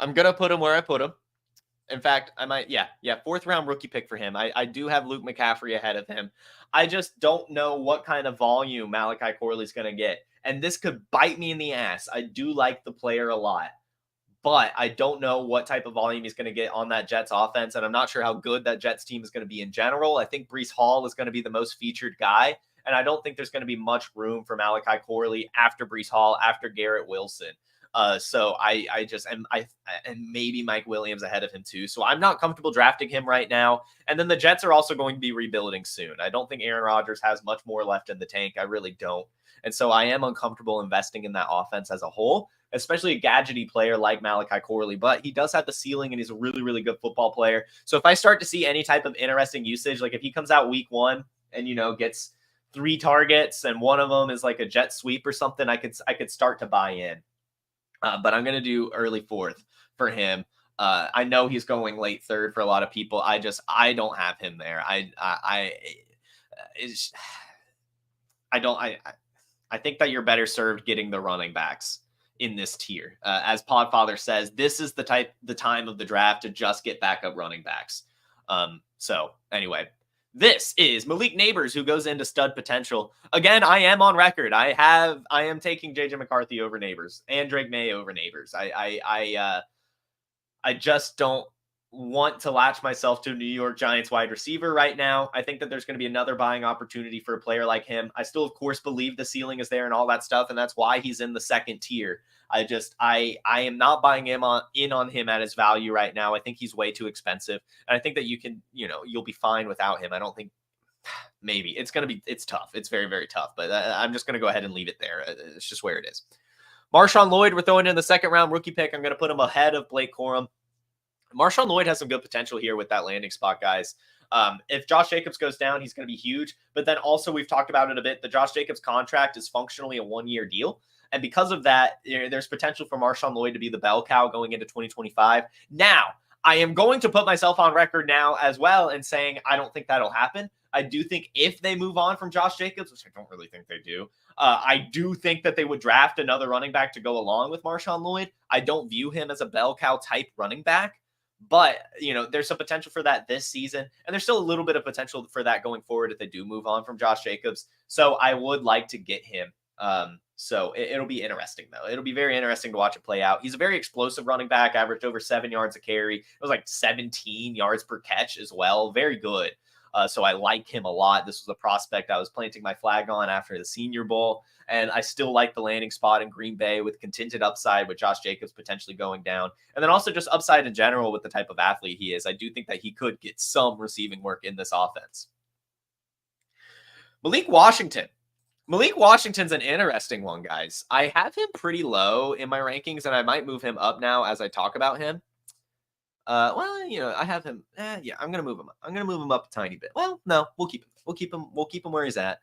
I'm going to put him where I put him. In fact, I might, yeah, fourth round rookie pick for him. I do have Luke McCaffrey ahead of him. I just don't know what kind of volume Malachi Corley's going to get. And this could bite me in the ass. I do like the player a lot, but I don't know what type of volume he's going to get on that Jets offense. And I'm not sure how good that Jets team is going to be in general. I think Breece Hall is going to be the most featured guy. And I don't think there's going to be much room for Malachi Corley after Breece Hall, after Garrett Wilson. So I just and maybe Mike Williams ahead of him too. So I'm not comfortable drafting him right now. And then the Jets are also going to be rebuilding soon. I don't think Aaron Rodgers has much more left in the tank. I really don't. And so I am uncomfortable investing in that offense as a whole, especially a gadgety player like Malachi Corley. But he does have the ceiling and he's a really, really good football player. So if I start to see any type of interesting usage, like if he comes out week 1 and, gets 3 targets and one of them is like a jet sweep or something, I could start to buy in. But I'm going to do early 4th for him. I know he's going late 3rd for a lot of people. I don't have him there. I think that you're better served getting the running backs in this tier. As Podfather says, this is the time of the draft to just get backup running backs. So anyway, this is Malik Nabers, who goes into stud potential. Again, I am on record. I am taking JJ McCarthy over Nabers and Drake Maye over Nabers. I just don't want to latch myself to a New York Giants wide receiver right now. I think that there's going to be another buying opportunity for a player like him. I still, of course, believe the ceiling is there and all that stuff, and that's why he's in the 2nd tier. I am not buying him in on him at his value right now. I think he's way too expensive. And I think that you'll be fine without him. I don't think maybe it's tough. It's very, very tough, but I'm just going to go ahead and leave it there. It's just where it is. MarShawn Llyod, we're throwing in the 2nd round rookie pick. I'm going to put him ahead of Blake Corum. MarShawn Llyod has some good potential here with that landing spot, guys. If Josh Jacobs goes down, he's going to be huge. But then also, we've talked about it a bit, the Josh Jacobs contract is functionally a 1-year deal. And because of that, there's potential for MarShawn Llyod to be the bell cow going into 2025. Now, I am going to put myself on record now as well and saying I don't think that'll happen. I do think if they move on from Josh Jacobs, which I don't really think they do, I do think that they would draft another running back to go along with MarShawn Llyod. I don't view him as a bell cow type running back. But, there's some potential for that this season. And there's still a little bit of potential for that going forward if they do move on from Josh Jacobs. So I would like to get him. So it'll be interesting, though. It'll be very interesting to watch it play out. He's a very explosive running back, averaged over 7 yards a carry. It was like 17 yards per catch as well. Very good. So I like him a lot. This was a prospect I was planting my flag on after the Senior Bowl. And I still like the landing spot in Green Bay with contingent upside with Josh Jacobs potentially going down. And then also just upside in general with the type of athlete he is. I do think that he could get some receiving work in this offense. Malik Washington. Malik Washington's an interesting one, guys. I have him pretty low in my rankings, and I might move him up now as I talk about him. I have him. I'm going to move him up. I'm going to move him up a tiny bit. Well, no, we'll keep him. We'll keep him where he's at.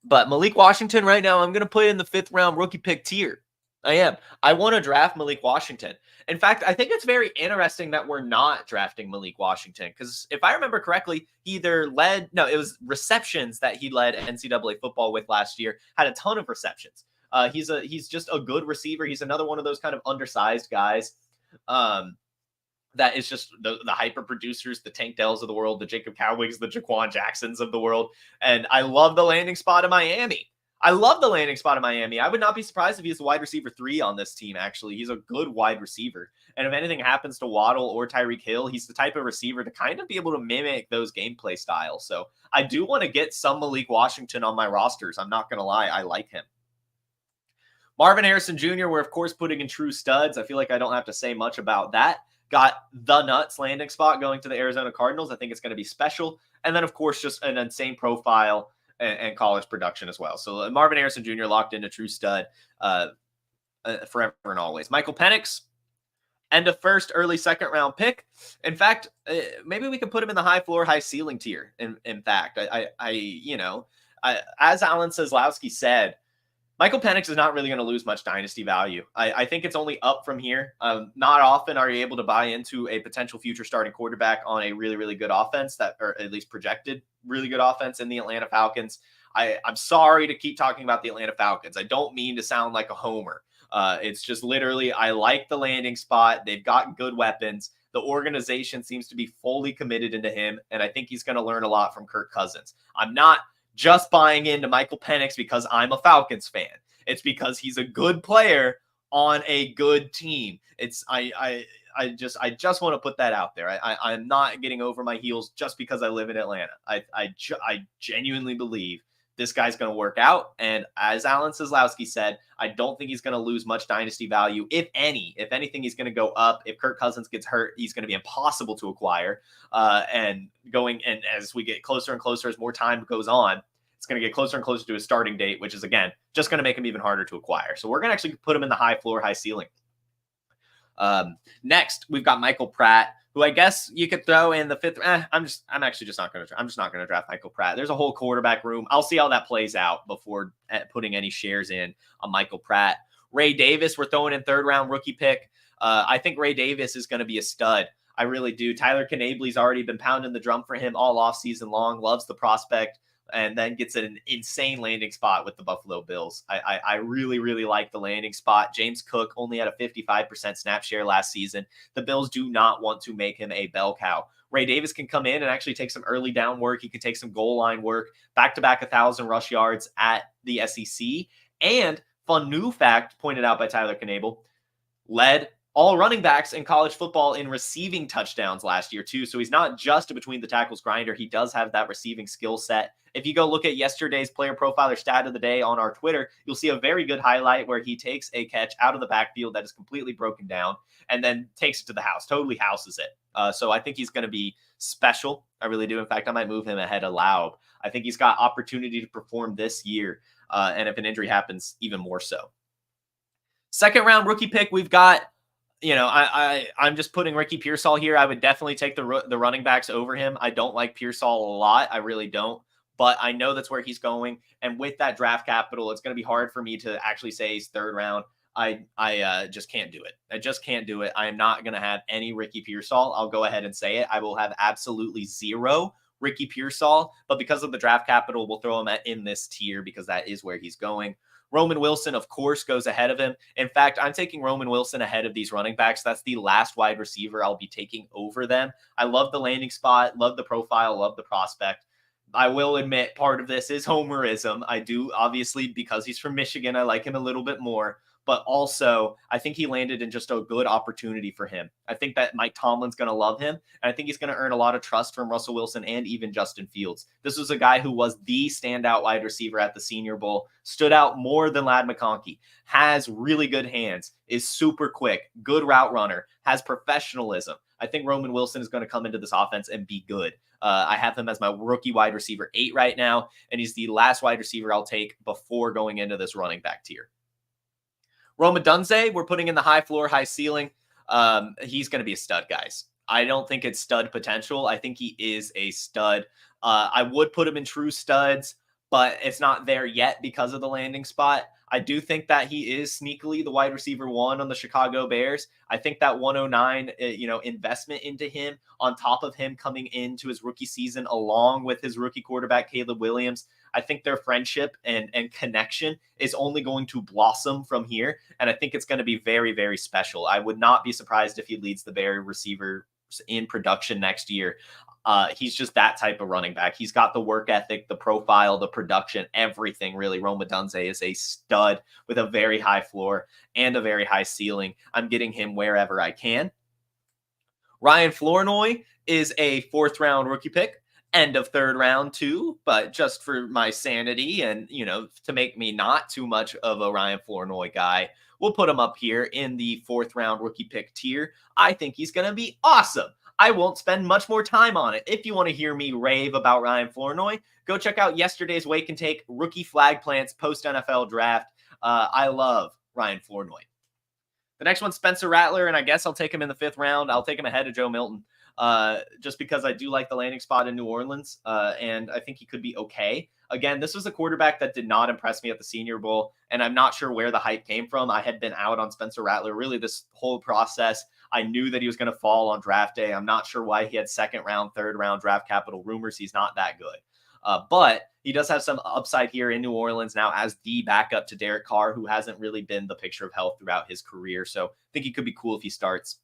But Malik Washington right now, I'm going to put in the 5th round rookie pick tier. I am. I want to draft Malik Washington. In fact, I think it's very interesting that we're not drafting Malik Washington because if I remember correctly, it was receptions that he led NCAA football with last year, had a ton of receptions. He's just a good receiver. He's another one of those kind of undersized guys. That is just the hyper producers, the Tank Dells of the world, the Jacob Cowigs, the Jha'Quan Jacksons of the world. And I love the landing spot in Miami. I would not be surprised if he's the wide receiver 3 on this team, actually. He's a good wide receiver. And if anything happens to Waddle or Tyreek Hill, he's the type of receiver to kind of be able to mimic those gameplay styles. So I do want to get some Malik Washington on my rosters. I'm not going to lie. I like him. Marvin Harrison Jr., we're, of course, putting in true studs. I feel like I don't have to say much about that. Got the nuts landing spot going to the Arizona Cardinals. I think it's going to be special. And then, of course, just an insane profile and college production as well. So Marvin Harrison Jr. locked in a true stud forever and always. Michael Penix, end of first, early second round pick. In fact, maybe we could put him in the high floor, high ceiling tier. In fact, as Alan Seslowski said, Michael Penix is not really going to lose much dynasty value. I think it's only up from here. Not often are you able to buy into a potential future starting quarterback on a really, really good offense, or at least projected really good offense in the Atlanta Falcons. I'm sorry to keep talking about the Atlanta Falcons. I don't mean to sound like a homer. It's just literally, I like the landing spot. They've got good weapons. The organization seems to be fully committed into him, and I think he's going to learn a lot from Kirk Cousins. I'm not just buying into Michael Penix because I'm a Falcons fan. It's because he's a good player on a good team. I just want to put that out there. I'm not getting over my heels just because I live in Atlanta. I genuinely believe this guy's going to work out. And as Alan Seslowski said, I don't think he's going to lose much dynasty value, if any. If anything, he's going to go up. If Kirk Cousins gets hurt, he's going to be impossible to acquire. And as we get closer and closer, as more time goes on, it's going to get closer and closer to his starting date, which is, again, just going to make him even harder to acquire. So we're going to actually put him in the high floor, high ceiling. Next, we've got Michael Pratt, who I guess you could throw in the fifth. I'm just not going to draft Michael Pratt. There's a whole quarterback room. I'll see how that plays out before putting any shares in on Michael Pratt. Ray Davis, we're throwing in third round rookie pick. I think Ray Davis is going to be a stud. I really do. Tyler Knable's already been pounding the drum for him all offseason long, loves the prospect, and then gets an insane landing spot with the Buffalo Bills. I really, really like the landing spot. James Cook only had a 55% snap share last season. The Bills do not want to make him a bell cow. Ray Davis can come in and actually take some early down work. He can take some goal line work, back-to-back 1,000 rush yards at the SEC. And fun new fact pointed out by Tyler Knable, led all running backs in college football in receiving touchdowns last year too. So he's not just a between the tackles grinder. He does have that receiving skill set. If you go look at yesterday's player profiler stat of the day on our Twitter, you'll see a very good highlight where he takes a catch out of the backfield that is completely broken down and then takes it to the house, totally houses it. So I think he's going to be special. I really do. In fact, I might move him ahead of Laub. I think he's got opportunity to perform this year. And if an injury happens, even more so. Second round rookie pick, we've got, I'm just putting Ricky Pearsall here. I would definitely take the running backs over him. I don't like Pearsall a lot. I really don't. But I know that's where he's going. And with that draft capital, it's going to be hard for me to actually say he's third round. I just can't do it. I just can't do it. I am not going to have any Ricky Pearsall. I'll go ahead and say it. I will have absolutely zero Ricky Pearsall. But because of the draft capital, we'll throw him in this tier because that is where he's going. Roman Wilson, of course, goes ahead of him. In fact, I'm taking Roman Wilson ahead of these running backs. That's the last wide receiver I'll be taking over them. I love the landing spot, love the profile, love the prospect. I will admit part of this is homerism. I do, obviously, because he's from Michigan, I like him a little bit more. But also, I think he landed in just a good opportunity for him. I think that Mike Tomlin's going to love him. And I think he's going to earn a lot of trust from Russell Wilson and even Justin Fields. This was a guy who was the standout wide receiver at the Senior Bowl, stood out more than Ladd McConkey, has really good hands, is super quick, good route runner, has professionalism. I think Roman Wilson is going to come into this offense and be good. I have him as my rookie wide receiver 8 right now, and he's the last wide receiver I'll take before going into this running back tier. Rome Odunze, we're putting in the high floor, high ceiling. He's going to be a stud, guys. I don't think it's stud potential. I think he is a stud. I would put him in true studs, but it's not there yet because of the landing spot. I do think that he is sneakily the wide receiver 1 on the Chicago Bears. I think that 109, investment into him on top of him coming into his rookie season along with his rookie quarterback, Caleb Williams, I think their friendship and connection is only going to blossom from here. And I think it's going to be very, very special. I would not be surprised if he leads the Bear receivers in production next year. He's just that type of running back. He's got the work ethic, the profile, the production, everything really. Rome Odunze is a stud with a very high floor and a very high ceiling. I'm getting him wherever I can. Ryan Flournoy is a 4th round rookie pick. End of 3rd round too, but just for my sanity and, to make me not too much of a Ryan Flournoy guy, we'll put him up here in the 4th round rookie pick tier. I think he's going to be awesome. I won't spend much more time on it. If you want to hear me rave about Ryan Flournoy, go check out yesterday's Wake and Take rookie flag plants post-NFL draft. I love Ryan Flournoy. The next one's Spencer Rattler, and I guess I'll take him in the 5th round. I'll take him ahead of Joe Milton just because I do like the landing spot in New Orleans, and I think he could be okay. Again, this was a quarterback that did not impress me at the Senior Bowl, and I'm not sure where the hype came from. I had been out on Spencer Rattler really this whole process. I knew that he was going to fall on draft day. I'm not sure why he had 2nd round, 3rd round draft capital rumors. He's not that good. But he does have some upside here in New Orleans now as the backup to Derek Carr, who hasn't really been the picture of health throughout his career. So I think he could be cool if he starts.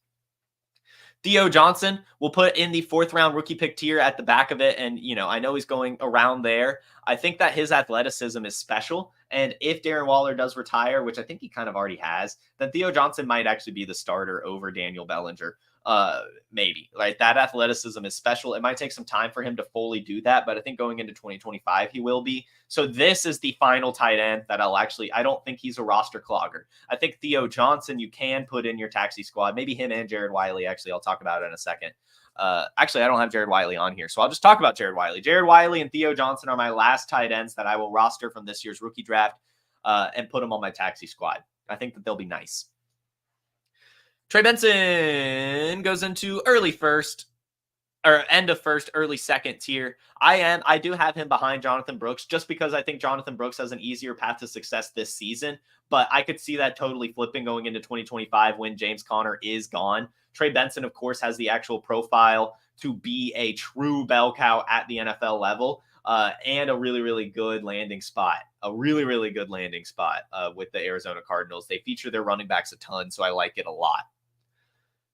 Theo Johnson will put in the 4th round rookie pick tier at the back of it. And, I know he's going around there. I think that his athleticism is special. And if Darren Waller does retire, which I think he kind of already has, then Theo Johnson might actually be the starter over Daniel Bellinger. Maybe. Right? That athleticism is special. It might take some time for him to fully do that, but I think going into 2025, he will be. So this is the final tight end that I don't think he's a roster clogger. I think Theo Johnson, you can put in your taxi squad, maybe him and Jared Wiley. Actually, I'll talk about it in a second. Actually, I don't have Jared Wiley on here, so I'll just talk about Jared Wiley. Jared Wiley and Theo Johnson are my last tight ends that I will roster from this year's rookie draft and put them on my taxi squad. I think that they'll be nice. Trey Benson goes into early 1st or end of 1st, early 2nd tier. I do have him behind Jonathon Brooks just because I think Jonathon Brooks has an easier path to success this season, but I could see that totally flipping going into 2025 when James Conner is gone. Trey Benson, of course, has the actual profile to be a true bell cow at the NFL level and a really, really good landing spot. With the Arizona Cardinals. They feature their running backs a ton, so I like it a lot.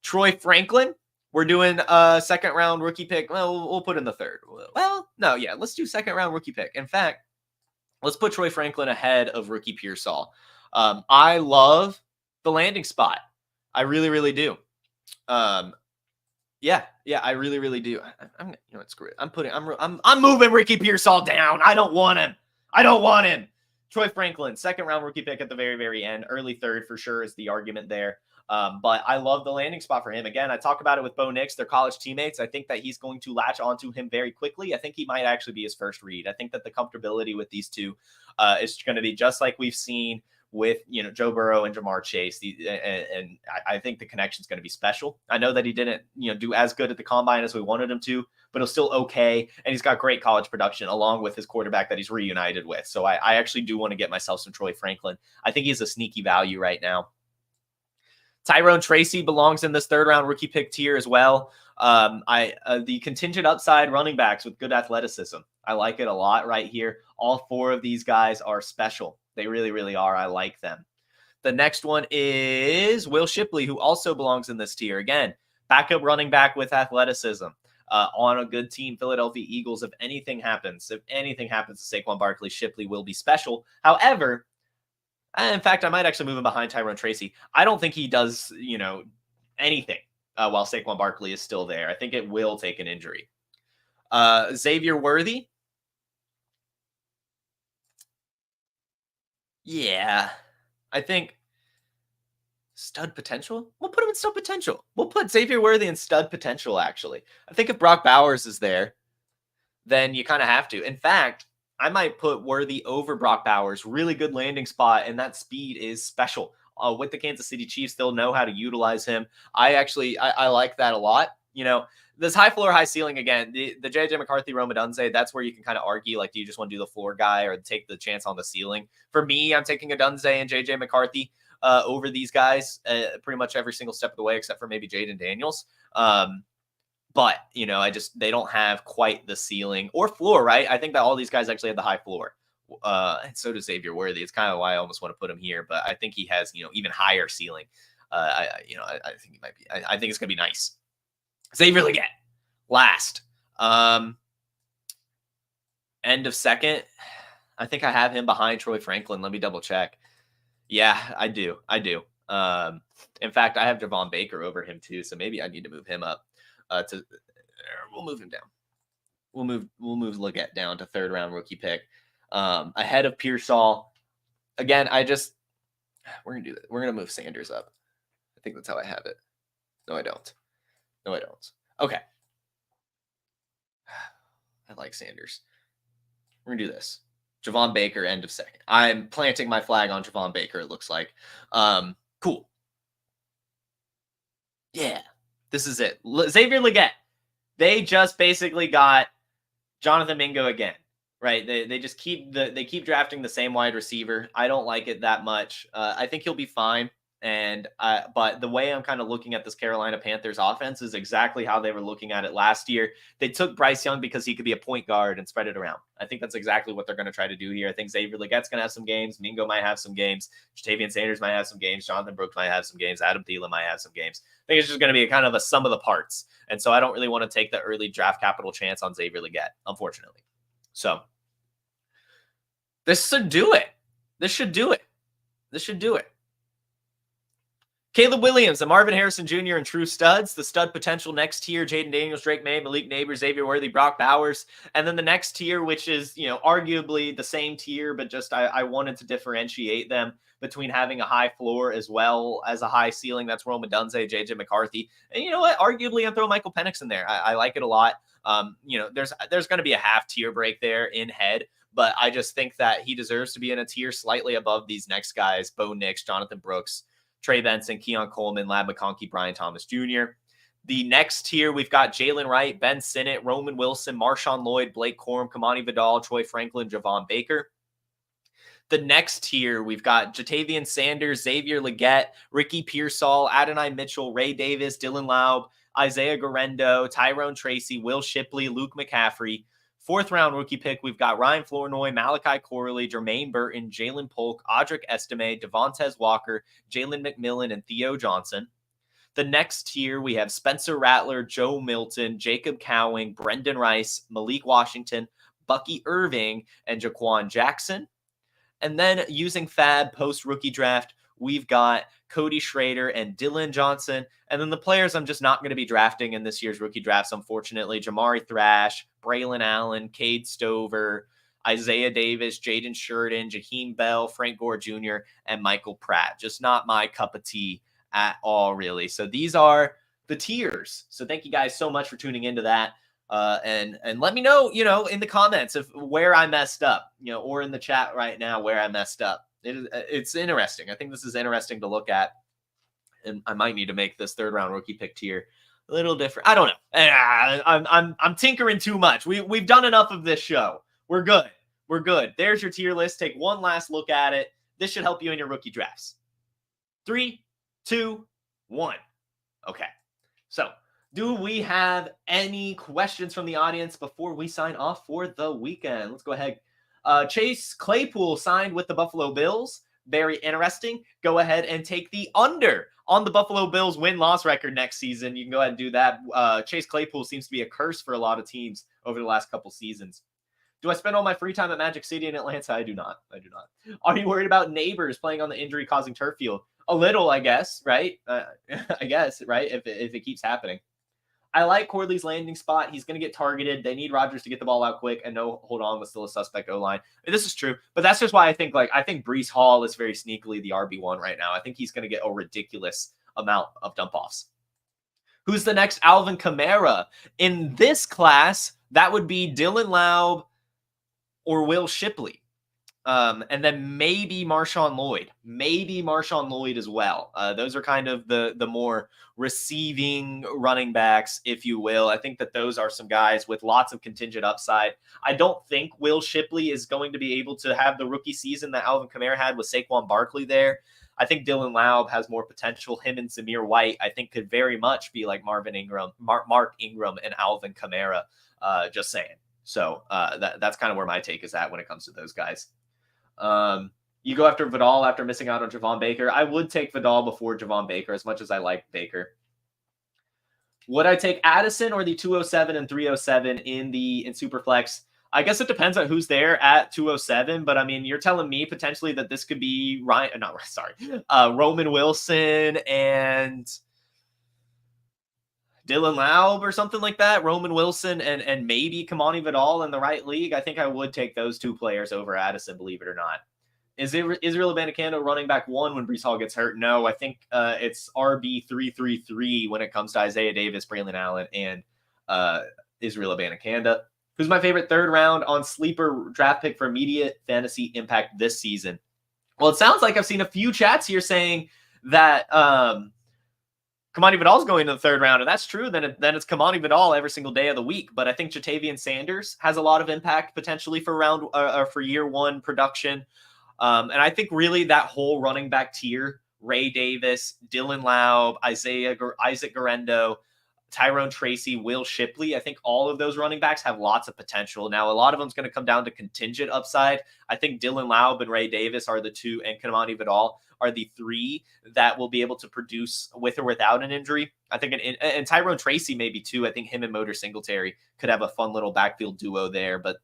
Troy Franklin, we're doing a 2nd round rookie pick. Well, we'll put in the 3rd. Well, no, yeah, let's do 2nd round rookie pick. In fact, let's put Troy Franklin ahead of rookie Pearsall. I love the landing spot. I really, really do. Yeah, I really, really do. Screw it. I'm moving Ricky Pearsall down. I don't want him. Troy Franklin, 2nd round rookie pick at the very, very end. Early 3rd for sure is the argument there. But I love the landing spot for him. Again, I talk about it with Bo Nix, their college teammates. I think that he's going to latch onto him very quickly. I think he might actually be his first read. I think that the comfortability with these two is going to be just like we've seen with Joe Burrow and Jamar Chase. And I think the connection is going to be special. I know that he didn't do as good at the combine as we wanted him to, but it was still okay. And he's got great college production along with his quarterback that he's reunited with. So I actually do want to get myself some Troy Franklin. I think he's a sneaky value right now. Tyrone Tracy belongs in this 3rd round rookie pick tier as well. The contingent upside running backs with good athleticism. I like it a lot right here. All 4 of these guys are special. They really, really are. I like them. The next one is Will Shipley, who also belongs in this tier. Again, backup running back with athleticism on a good team, Philadelphia Eagles. If anything happens to Saquon Barkley, Shipley will be special. However, in fact, I might actually move him behind Tyrone Tracy. I don't think he does, anything while Saquon Barkley is still there. I think it will take an injury. Xaiver Worthy. Yeah, I think stud potential. We'll put him in stud potential. We'll put Xaiver Worthy in stud potential, actually. I think if Brock Bowers is there, then you kind of have to. In fact, I might put Worthy over Brock Bowers. Really good landing spot, and that speed is special. With the Kansas City Chiefs, they'll know how to utilize him. I like that a lot. This high floor, high ceiling, again, the JJ McCarthy, Rome Odunze, that's where you can kind of argue, like, do you just want to do the floor guy or take the chance on the ceiling? For me, I'm taking Odunze and JJ McCarthy over these guys pretty much every single step of the way, except for maybe Jayden Daniels. But, they don't have quite the ceiling or floor, right? I think that all these guys actually have the high floor. And so does Xaiver Worthy. It's kind of why I almost want to put him here, but I think he has, even higher ceiling. I think he might be, I think it's going to be nice. Xavier Legette, last. End of 2nd. I think I have him behind Troy Franklin. Let me double check. Yeah, I do. In fact, I have Javon Baker over him too, so maybe I need to move him up. We'll move him down. We'll move Legette down to 3rd round rookie pick ahead of Pearsall. Again, we're gonna do that. We're gonna move Sanders up. I think that's how I have it. No, I don't. Okay. I like Sanders. We're going to do this. Javon Baker, end of second. I'm planting my flag on Javon Baker, it looks like. Cool. Yeah. This is it. Xavier Legette. They just basically got Jonathan Mingo again, right? They just keep drafting the same wide receiver. I don't like it that much. I think he'll be fine. But the way I'm kind of looking at this Carolina Panthers offense is exactly how they were looking at it last year. They took Bryce Young because he could be a point guard and spread it around. I think that's exactly what they're going to try to do here. I think Xavier Legette's going to have some games. Mingo might have some games. Ja'Tavion Sanders might have some games. Jonathon Brooks might have some games. Adam Thielen might have some games. I think it's just going to be a kind of a sum of the parts. And so I don't really want to take the early draft capital chance on Xavier Legette, unfortunately. So this should do it. This should do it. Caleb Williams and Marvin Harrison Jr. and true studs. The stud potential next tier, Jayden Daniels, Drake Maye, Malik Nabers, Xavier Worthy, Brock Bowers. And then the next tier, which is, arguably the same tier, but just I wanted to differentiate them between having a high floor as well as a high ceiling. That's Rome Odunze, JJ McCarthy. And you know what? Arguably, I'm throwing Michael Penix in there. I like it a lot. There's going to be a half tier break there in head, but I just think that he deserves to be in a tier slightly above these next guys, Bo Nix, Jonathon Brooks, Trey Benson, Keon Coleman, Ladd McConkey, Brian Thomas Jr. The next tier, we've got Jaylen Wright, Ben Sinnott, Roman Wilson, Marshawn Llyod, Blake Corum, Kimani Vidal, Troy Franklin, Javon Baker. The next tier, we've got Ja'Tavion Sanders, Xavier Legette, Ricky Pearsall, Adonai Mitchell, Ray Davis, Dylan Laub, Isaiah Guerrero, Tyrone Tracy, Will Shipley, Luke McCaffrey. Fourth round rookie pick, we've got Ryan Flournoy, Malachi Corley, Jermaine Burton, Jalen Polk, Audric Estime, Devontez Walker, Jalen McMillan, and Theo Johnson. The next tier, we have Spencer Rattler, Joe Milton, Jacob Cowing, Brendan Rice, Malik Washington, Bucky Irving, and Jha'Quan Jackson. And then using Fab post-rookie draft, we've got Cody Schrader and Dillon Johnson. And then the players I'm just not going to be drafting in this year's rookie drafts, unfortunately. Jamari Thrash, Braelon Allen, Cade Stover, Isaiah Davis, Jaden Sheridan, Jaheim Bell, Frank Gore Jr., and Michael Pratt. Just not my cup of tea at all, really. So these are the tiers. So thank you guys so much for tuning into that. And let me know, in the comments of where I messed up, or in the chat right now where I messed up. It's interesting. I think this is interesting to look at. And I might need to make this third round rookie pick tier a little different. I don't know. I'm tinkering too much. We've done enough of this show. We're good. There's your tier list. Take one last look at it. This should help you in your rookie drafts. 3, 2, 1. Okay. So, do we have any questions from the audience before we sign off for the weekend? Let's go ahead. Chase Claypool signed with the Buffalo Bills. Very interesting. Go ahead and take the under on the Buffalo Bills win-loss record next season. You can go ahead and do that. Chase Claypool seems to be a curse for a lot of teams over the last couple seasons. Do I spend all my free time at Magic City in Atlanta? I do not. Are you worried about Neighbors playing on the injury-causing turf field? A little, I guess, right? I guess, right, if it keeps happening. I like Corley's landing spot. He's going to get targeted. They need Rodgers to get the ball out quick and hold on with still a suspect O-line. This is true, but that's just why I think Breece Hall is very sneakily the RB1 right now. I think he's going to get a ridiculous amount of dump-offs. Who's the next Alvin Kamara? In this class, that would be Dylan Laub or Will Shipley. And then maybe MarShawn Llyod. Maybe MarShawn Llyod as well. Those are kind of the more receiving running backs, if you will. I think that those are some guys with lots of contingent upside. I don't think Will Shipley is going to be able to have the rookie season that Alvin Kamara had with Saquon Barkley there. I think Dylan Laub has more potential. Him and Zamir White, I think, could very much be like Mark Ingram, and Alvin Kamara. Just saying. So that's kind of where my take is at when it comes to those guys. You go after Vidal after missing out on Javon Baker. I would take Vidal before Javon Baker as much as I like Baker. Would I take Addison or the 207 and 307 in Superflex? I guess it depends on who's there at 207, but I mean, you're telling me potentially that this could be Roman Wilson and Dylan Laub or something like that. Roman Wilson and maybe Kimani Vidal in the right league. I think I would take those two players over Addison, believe it or not. Is Israel Abanikanda running back 1 when Breece Hall gets hurt? No, I think it's RB 333 when it comes to Isaiah Davis, Braelon Allen, and Israel Abanikanda. Who's my favorite third round on sleeper draft pick for immediate fantasy impact this season? Well, it sounds like I've seen a few chats here saying that Kimani Vidal's going to the third round, and that's true. Then it's Kimani Vidal every single day of the week. But I think Ja'Tavion Sanders has a lot of impact potentially for for year one production. And I think really that whole running back tier, Ray Davis, Dylan Laub, Isaac Guerendo, Tyrone Tracy, Will Shipley. I think all of those running backs have lots of potential. Now, a lot of them is going to come down to contingent upside. I think Dylan Laub and Ray Davis are the two, and Kimani Vidal are the three that will be able to produce with or without an injury. I think, and Tyrone Tracy maybe too. I think him and Motor Singletary could have a fun little backfield duo there. But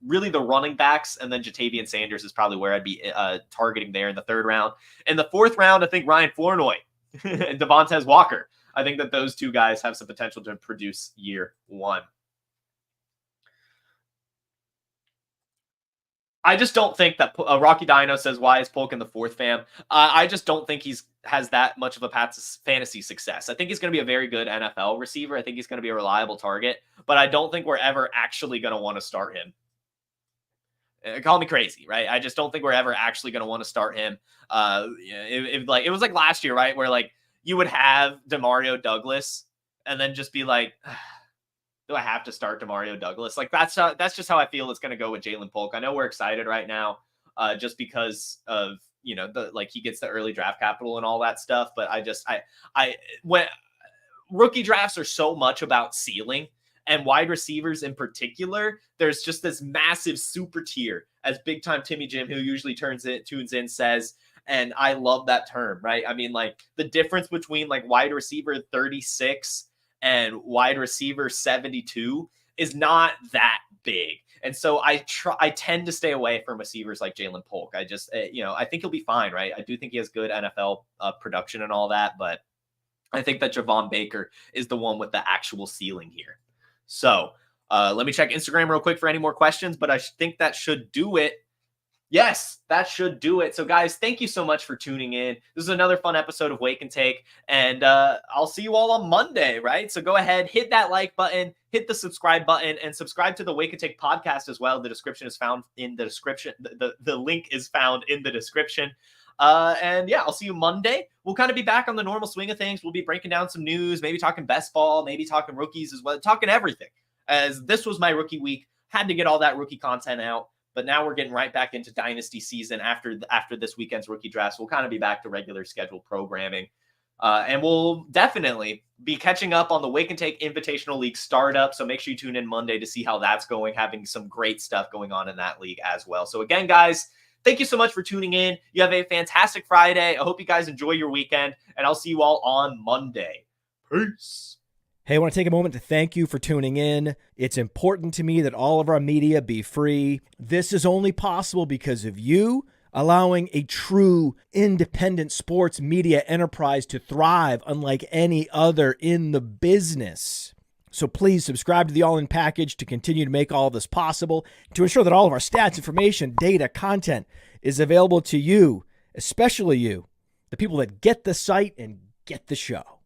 really the running backs, and then Ja'Tavion Sanders is probably where I'd be targeting there in the third round. In the fourth round, I think Ryan Flournoy and Devontez Walker. I think that those two guys have some potential to produce year one. I just don't think that Rocky Dino says, why is Polk in the fourth, fam? I just don't think has that much of a fantasy success. I think he's going to be a very good NFL receiver. I think he's going to be a reliable target, but I don't think we're ever actually going to want to start him. Call me crazy, right? I just don't think we're ever actually going to want to start him. It was like last year, right? Where like you would have Demario Douglas and then just be like, do I have to start Demario Douglas? Like that's just how I feel it's going to go with Ja'Lynn Polk. I know we're excited right now just because of, he gets the early draft capital and all that stuff. But when rookie drafts are so much about ceiling, and wide receivers in particular, there's just this massive super tier, as big time Timmy Jim, who usually tunes in, says. And I love that term, right? I mean, like the difference between like wide receiver 36 and wide receiver 72 is not that big. And so I tend to stay away from receivers like Ja'Lynn Polk. I just, I think he'll be fine, right? I do think he has good NFL production and all that, but I think that Javon Baker is the one with the actual ceiling here. So let me check Instagram real quick for any more questions, but I think that should do it. Yes, that should do it. So guys, thank you so much for tuning in. This is another fun episode of Wake and Take, and I'll see you all on Monday, right? So go ahead, hit that like button, hit the subscribe button, and subscribe to the Wake and Take podcast as well. The description is found in the description. The link is found in the description. And yeah, I'll see you Monday. We'll kind of be back on the normal swing of things. We'll be breaking down some news, maybe talking best ball, maybe talking rookies as well, talking everything. As this was my rookie week, had to get all that rookie content out. But now we're getting right back into Dynasty season after this weekend's rookie drafts. We'll kind of be back to regular scheduled programming. And we'll definitely be catching up on the Wake and Take Invitational League startup. So make sure you tune in Monday to see how that's going, having some great stuff going on in that league as well. So again, guys, thank you so much for tuning in. You have a fantastic Friday. I hope you guys enjoy your weekend, and I'll see you all on Monday. Peace. Hey, I want to take a moment to thank you for tuning in. It's important to me that all of our media be free. This is only possible because of you allowing a true independent sports media enterprise to thrive unlike any other in the business. So please subscribe to the All In package to continue to make all of this possible, to ensure that all of our stats, information, data, content is available to you, especially you, the people that get the site and get the show.